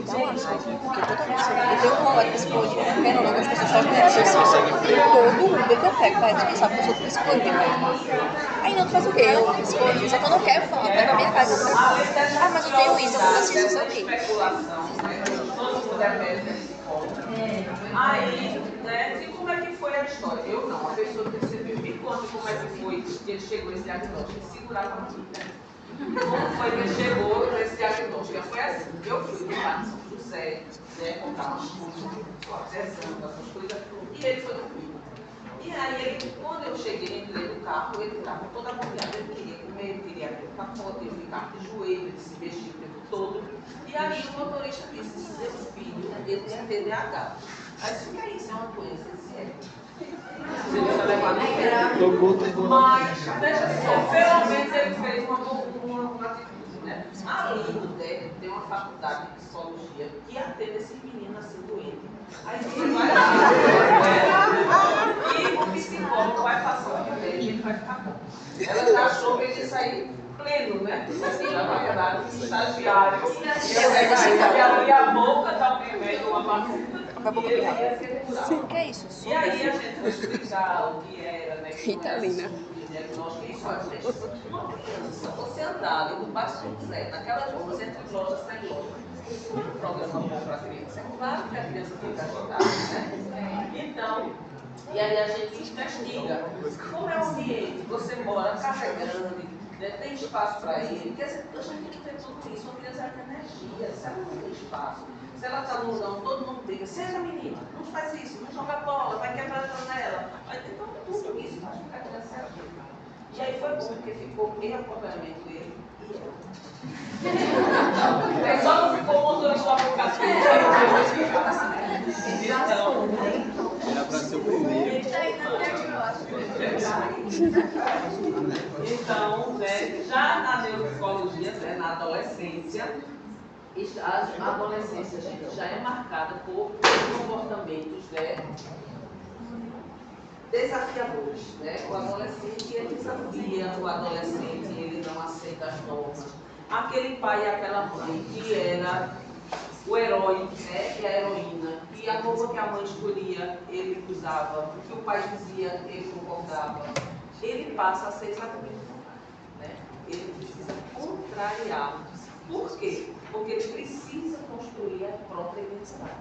dá uma raiva, porque toda vez que eu tenho um colega psicologia, eu quero não, as pessoas fazem isso. Todo mundo que eu pego vai discursar com os outros psicólogos. Aí não, tu faz o quê? Eu, psicologia, só que eu não quero falar, pega a minha casa. Ah, mas eu tenho isso, eu faço isso, não sei o quê. Aí, né, e como é que foi a história? Eu não, a pessoa que recebeu, me conta como é que foi que ele chegou nesse diagnóstico, segurava muito, né? Como foi que ele chegou nesse diagnóstico? Foi assim, eu fui no Parque São José, né, comprar umas coisas, essas coisas, e ele foi comigo. E aí, ele, quando eu cheguei, entrei no carro, ele estava toda agoniado, ele queria comer, ele queria abrir o capote, ele ficava de joelho, ele se mexia o tempo todo. E aí o motorista disse, seu filho, ele tem TDAH. Aí disse, o que é isso? É uma doença? Eu disse, é. Você não está levando ninguém. Mas, veja só, pelo menos ele fez uma atitude, né? Ali no DEC tem uma faculdade de psicologia que atende esse menino assim doente. Aí você vai e o psicólogo vai passar o remédio e ele vai ficar bom. Ela já achou que ele ia sair pleno, né? Assim, já vai dar um estagiário. E abrir a boca, dar um remédio, uma vacina. E ele ia ser curado. O que é isso? E aí a gente vai explicar o que era, né? Que não era Italina. diagnóstico. Isso, olha, gente, uma criança, você andar ali no Parque São José, naquelas ruas entre lojas sem loja. Isso é um programa bom para a criança. É claro que a criança fica agitada, né? Então, e aí a gente investiga como é o ambiente, você mora, casa é grande, né, tem espaço para ele, porque a gente tem que ter tudo isso, uma criança tem energia, se ela não tem espaço, se ela está no lugar, todo mundo briga, seja menina, não faz isso, não joga bola, vai quebrar a janela, vai ter tudo isso para ficar a criança se agitada. E aí foi bom, porque ficou em acompanhamento ele e eu. É só não ficou o motorista do aplicativo. Era para ser o primeiro. Então, né, já na neuropsicologia, né, na adolescência, a adolescência, gente, já é marcada por comportamentos, né, desafiadores, né? O adolescente, ele desafia, o adolescente, ele não aceita as normas. Aquele pai e aquela mãe que era o herói, né? E a heroína, e a roupa que a mãe escolhia, ele usava, o que o pai dizia, ele concordava. Ele passa a ser exatamente o contrário, né? Ele precisa contrariar. Por quê? Porque ele precisa construir a própria identidade,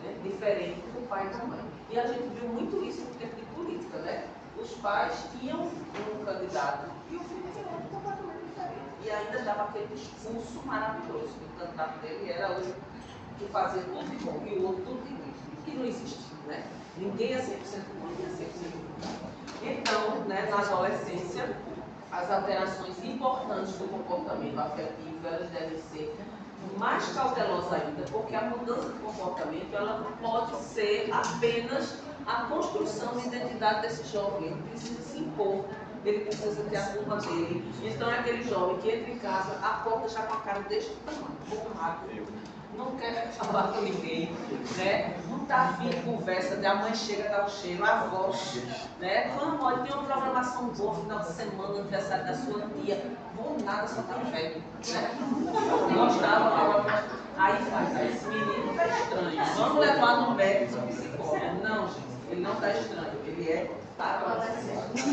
né? Diferente do pai e da mãe. E a gente viu muito isso no tempo de política, né? Os pais tinham um candidato e o filho era outro completamente diferente. E ainda dava aquele discurso maravilhoso, que o candidato dele era o que fazia tudo de bom e o outro tudo de ruim, que não existia, né? Ninguém é 100% bom, ninguém é 100% ruim. Então, né, na adolescência, as alterações importantes do comportamento afetivo, elas devem ser mais cautelosas ainda, porque a mudança de comportamento, ela não pode ser apenas a construção de identidade desse jovem. Ele precisa se impor, ele precisa ter a turma dele. Então é aquele jovem que entra em casa, a porta já com a cara deste tamanho, borrado, não quer falar com ninguém, né? Não está afim de conversa, a mãe chega, dá o cheiro, a avó, né? Vamos, olha, tem uma programação boa, final de semana, aniversário da sua tia. Vou nada, só tá velho, né? Gostava, aí faz, aí esse menino está estranho. Vamos levar no médico no psicólogo. Não, gente, ele não está estranho, ele é adolescente.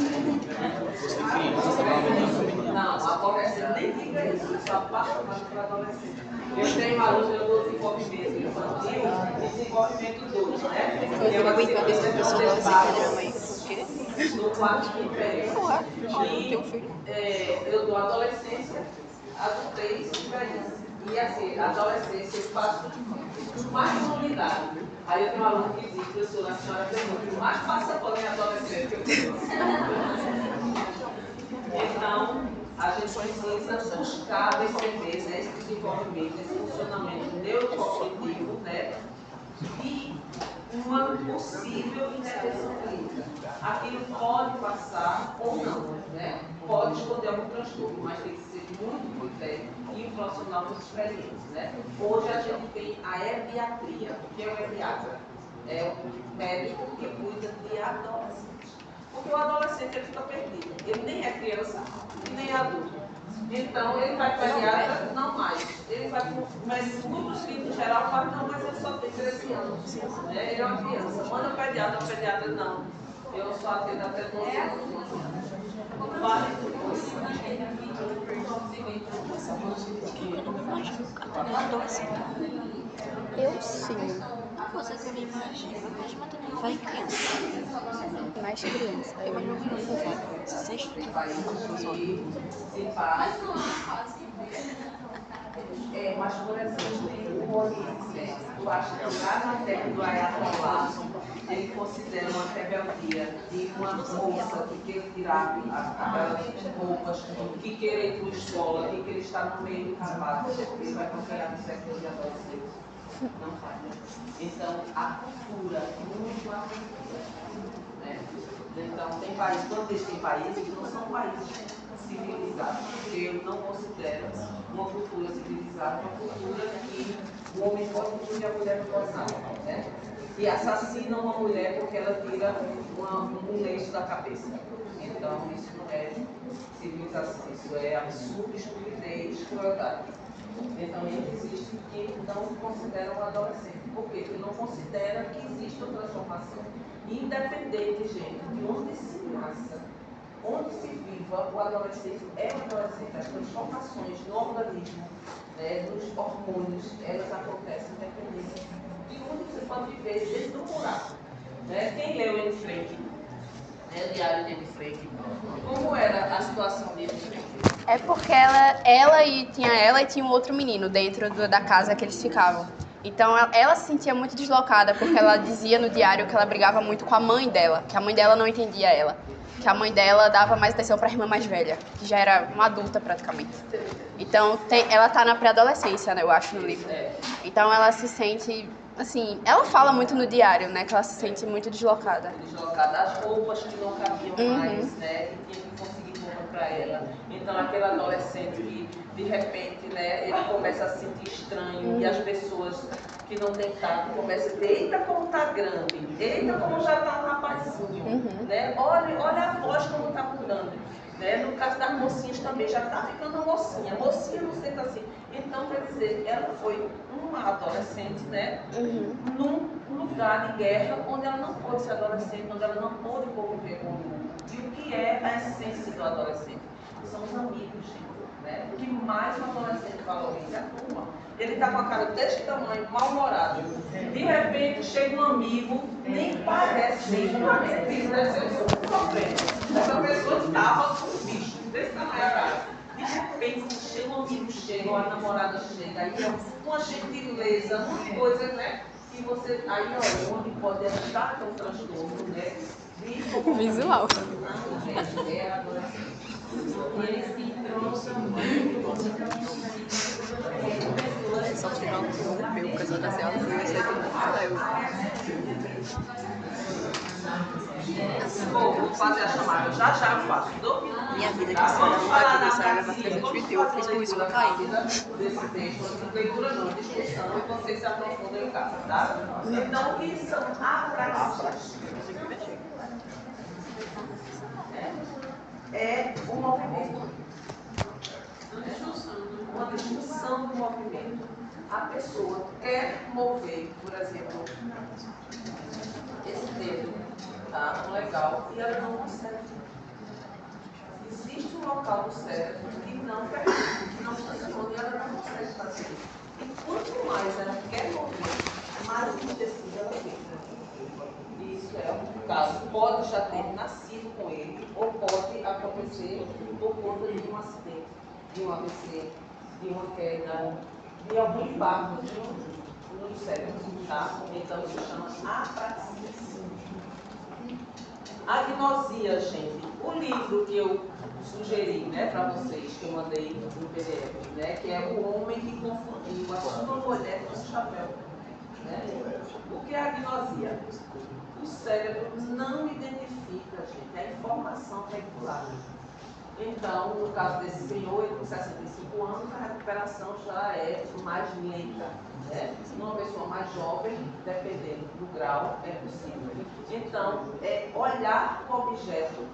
Não, adolescente nem diga isso, eu sou apaixonado por adolescente. Eu tenho aluno, eu dou desenvolvimento infantil e desenvolvimento 2, né? Eu não aguento dessa pessoa não se quê? No quarto período. E eu dou adolescência, adultez e velhice. E assim, adolescência eu faço mais unidade. Aí eu tenho um aluno que diz, professora, a senhora pergunta, mais passa por minha adolescência. Então, a gente precisa buscar perceber, né, esse desenvolvimento, esse funcionamento neurocognitivo, né, e uma possível intervenção clínica. Aquilo pode passar ou não. algum transtorno, mas tem que ser muito velho e um profissional muito experiente, né? Hoje a gente tem a ebiatria. O que é o ebiatra? É um médico que cuida de adolescentes. Porque o adolescente ele fica perdido. Ele nem é criança e nem é adulto. Então ele vai para a pediatra, não mais. Ele vai para mas muitos clínicos geral falam, não, mas ele só tem 13 anos. Né? Ele é uma criança. Manda o pediatra não. Eu só atendo até 12 anos. Vale Eu sim. Você que eu me imagino, mesmo também vai criança. Mais criança. Eu não vi sexto. Mas, por exemplo, o Oriente, tu acha que lá na terra do Ayatollah, ele considera uma rebeldia de uma moça que quer tirar aquelas roupas, que quer ir para a escola, que quer estar no meio do trabalho, ele vai considerar no século de adolescente? Não faz. Então, a cultura é muito a cultura. Né? Então, tem países, quando existem países que não são países civilizados, porque eu não considero uma cultura civilizada uma cultura que o homem pode tudo e a mulher não pode nada. Né? E assassinam uma mulher porque ela tira um lenço da cabeça. Então, isso não é civilização, isso é absurdo, estupidez, crueldade. Então, eles existem que não consideram o adolescente. Por quê? Porque não consideram que existe uma transformação. Independente, gente, de onde se nasça, onde se viva, o adolescente é um adolescente. As transformações no organismo, né, nos hormônios, elas acontecem independente de onde você pode viver, dentro do buraco. Né? Quem leu Anne Frank? O diário de Anne Frank. Como era a situação de Anne Frank? É porque ela e tinha um outro menino dentro da casa que eles ficavam. Então ela se sentia muito deslocada porque ela dizia no diário que ela brigava muito com a mãe dela, que a mãe dela não entendia ela, que a mãe dela dava mais atenção para a irmã mais velha, que já era uma adulta praticamente. Então ela tá na pré-adolescência, né, eu acho, no livro. Então ela se sente, assim, ela fala muito no diário, né, que ela se sente muito deslocada. Deslocada, as roupas que não cabiam mais, né, e tinha que conseguir roupa para ela. Então aquele adolescente que de repente, né, ele começa a se sentir estranho e as pessoas que não têm tato começam a dizer, eita como tá grande, eita como já tá um rapazinho, né? Olha a voz como tá mudando. Né? No caso das mocinhas também, já está ficando uma mocinha. Mocinha não senta assim. Então, quer dizer, ela foi uma adolescente, né? Num lugar de guerra onde ela não pôde ser adolescente, onde ela não pôde conviver com o mundo. E o que é a essência do adolescente? São os amigos, gente. Né? O que mais um adolescente valoriza é a turma. Ele está com a cara desse tamanho, mal-humorado. De repente chega um amigo, nem parece minimamente isso, deve ser um sofrendo. Essa pessoa estava com um bicho desse tamanho, cara. De repente chega um amigo, chega, ou a namorada chega, aí é uma gentileza, uma coisa, né? Que você. Aí olha, onde pode estar com o transtorno, né? Visual. Não, gente, é adolescente. E eles se entroncam Só que não meu casal da cela foi esse vou fazer a chamada, já eu faço. Minha vida que será não vai começar a gravar 328, fiz com isso não cair. Desse texto, leitura não, discussão, e vocês se aprofundam em casa, tá? Então, o que são apraxis? É o movimento. Uma discussão do movimento. A pessoa quer mover, por exemplo, esse dedo, tá? Legal, e ela não consegue. Existe um local do cérebro que não permite, que não funciona e ela não consegue fazer. E quanto mais ela quer mover, mais intestino ela fica. Isso é um caso. Pode já ter nascido com ele, ou pode acontecer por conta de um acidente, de um AVC, de uma queda, de algum impacto no cérebro, tá? Então se chama apraxia. Agnosia, gente. O livro que eu sugeri, né, para vocês, que eu mandei no PDF, né, que é O Homem que Confundiu a Sua Mulher com o Chapéu. Né? O que é agnosia? O cérebro não identifica, gente, a informação regular. Então, no caso desse senhor, ele com 65 anos, a recuperação já é mais lenta. Né? Numa pessoa mais jovem, dependendo do grau, é possível. Então, é olhar o objeto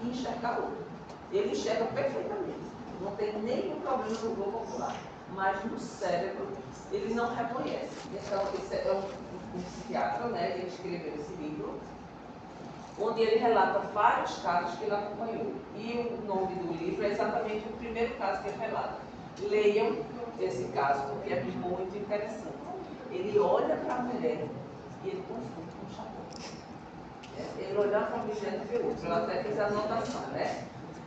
e enxergar outro. Ele enxerga perfeitamente, não tem nenhum problema no globo ocular, mas no cérebro ele não reconhece. Então, esse é um psiquiatra, né? Ele escreveu esse livro, onde ele relata vários casos que ele acompanhou. E o nome do livro é exatamente o primeiro caso que ele relata. Leiam esse caso, porque é muito interessante. Ele olha para a mulher e ele confunde com o chapéu. Ele olha para o objeto e vê outro. Eu até fiz a anotação, né?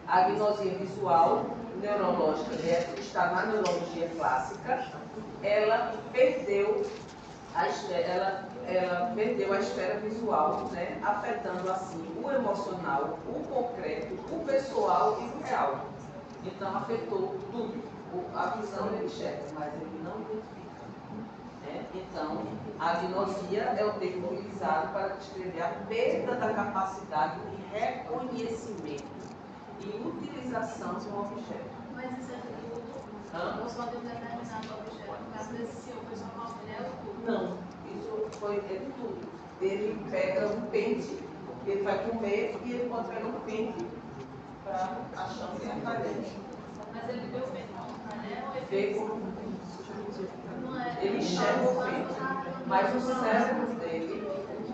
A agnosia visual neurológica dela está na neurologia clássica. Ela perdeu a esfera visual, né, afetando assim o emocional, o concreto, o pessoal e o real. Então afetou tudo. A visão ele enxerga, mas ele não identifica. Né? Então, a agnosia é o termo utilizado para descrever a perda da capacidade de reconhecimento e utilização de um objeto. Mas isso é tudo. Ou só de um determinado objeto. Às vezes, se eu só uma mulher, eu tudo. Não, isso foi tudo. Ele pega um pente, ele vai comer e ele pode pegar um pente para achar que é aparente. Mas ele vê o pente como panela ou Vê como ele enxerga o pente, mas o cérebro dele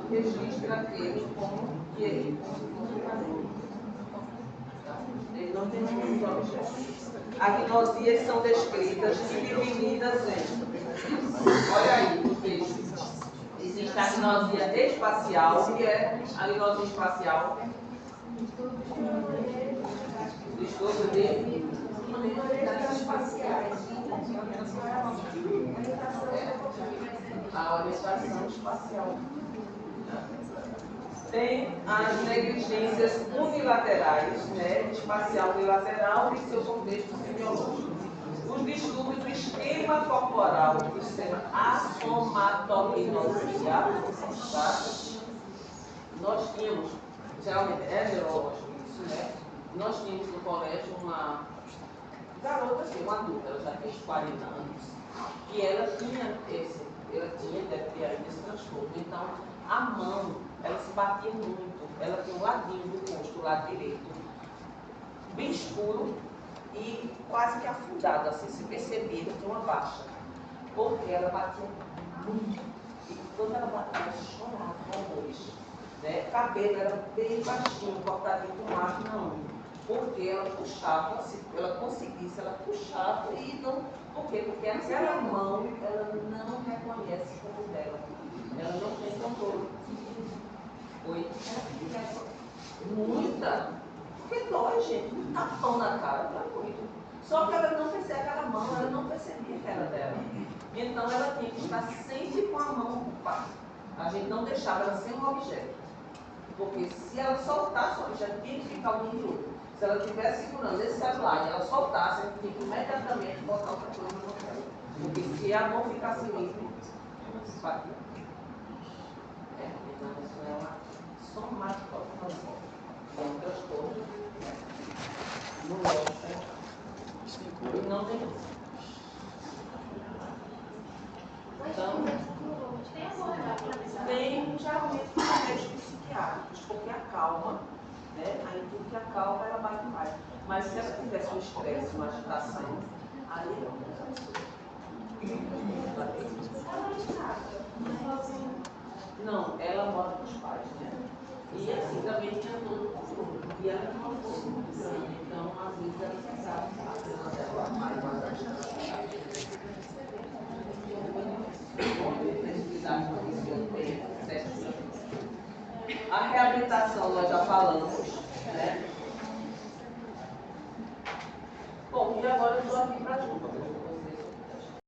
registra aquele como que ele fosse panela. Ele não tem nenhum objeto. Agnosias são descritas e divididas em. Olha aí o texto. Existe a agnosia espacial, que é a agnosia espacial. Distúrbio de espaciais. A orientação espacial. Tem as negligências unilaterais, né, espacial unilateral e seu contexto semiológico. Os distúrbios do esquema corporal, do sistema assomatognosia, tá? Nós tínhamos, geralmente é neurológico isso, né? Nós tínhamos no colégio uma garota, assim, uma adulta, ela já fez 40 anos, e ela tinha deve ter ainda esse transtorno. Então, a mão, ela se batia muito, ela tem um ladinho do rosto, o lado direito, bem escuro e quase que afundado, assim, se percebia que tinha uma baixa, porque ela batia muito, e quando ela batia, ela chorava horrores, né? O cabelo era bem baixinho, cortadinho com ar, não, porque ela puxava, se ela conseguisse, ela puxava e não, por quê? Porque aquela mão, ela não reconhece como dela, ela não tem controle. Oi? Muita. Porque dói, gente. Um tapão na cara, dói muito. Só que ela não percebia aquela mão, ela não percebia que era dela. Então ela tinha que estar sempre com a mão ocupada. A gente não deixava ela sem um objeto. Porque se ela soltasse o objeto, tinha que ficar alguém de outro. Se ela estivesse segurando esse celular e ela soltasse, ela tinha que imediatamente botar outra coisa no celular. Porque se a mão ficasse livre, batia. Então isso é uma somatognosia. É um transtorno. Não gosta. E não tem. Então, tem geralmente remédios psiquiátricos, porque acalma, né? Aí tudo que acalma ela bate mais. Mas se ela tivesse um estresse, uma agitação, aí não. Não, ela mora com os pais, né? E assim também tinha todo o controle. E ela não foi muito grande, então às vezes ela precisava a grana dela mais a reabilitação nós já falamos, né? Bom, e agora eu estou aqui para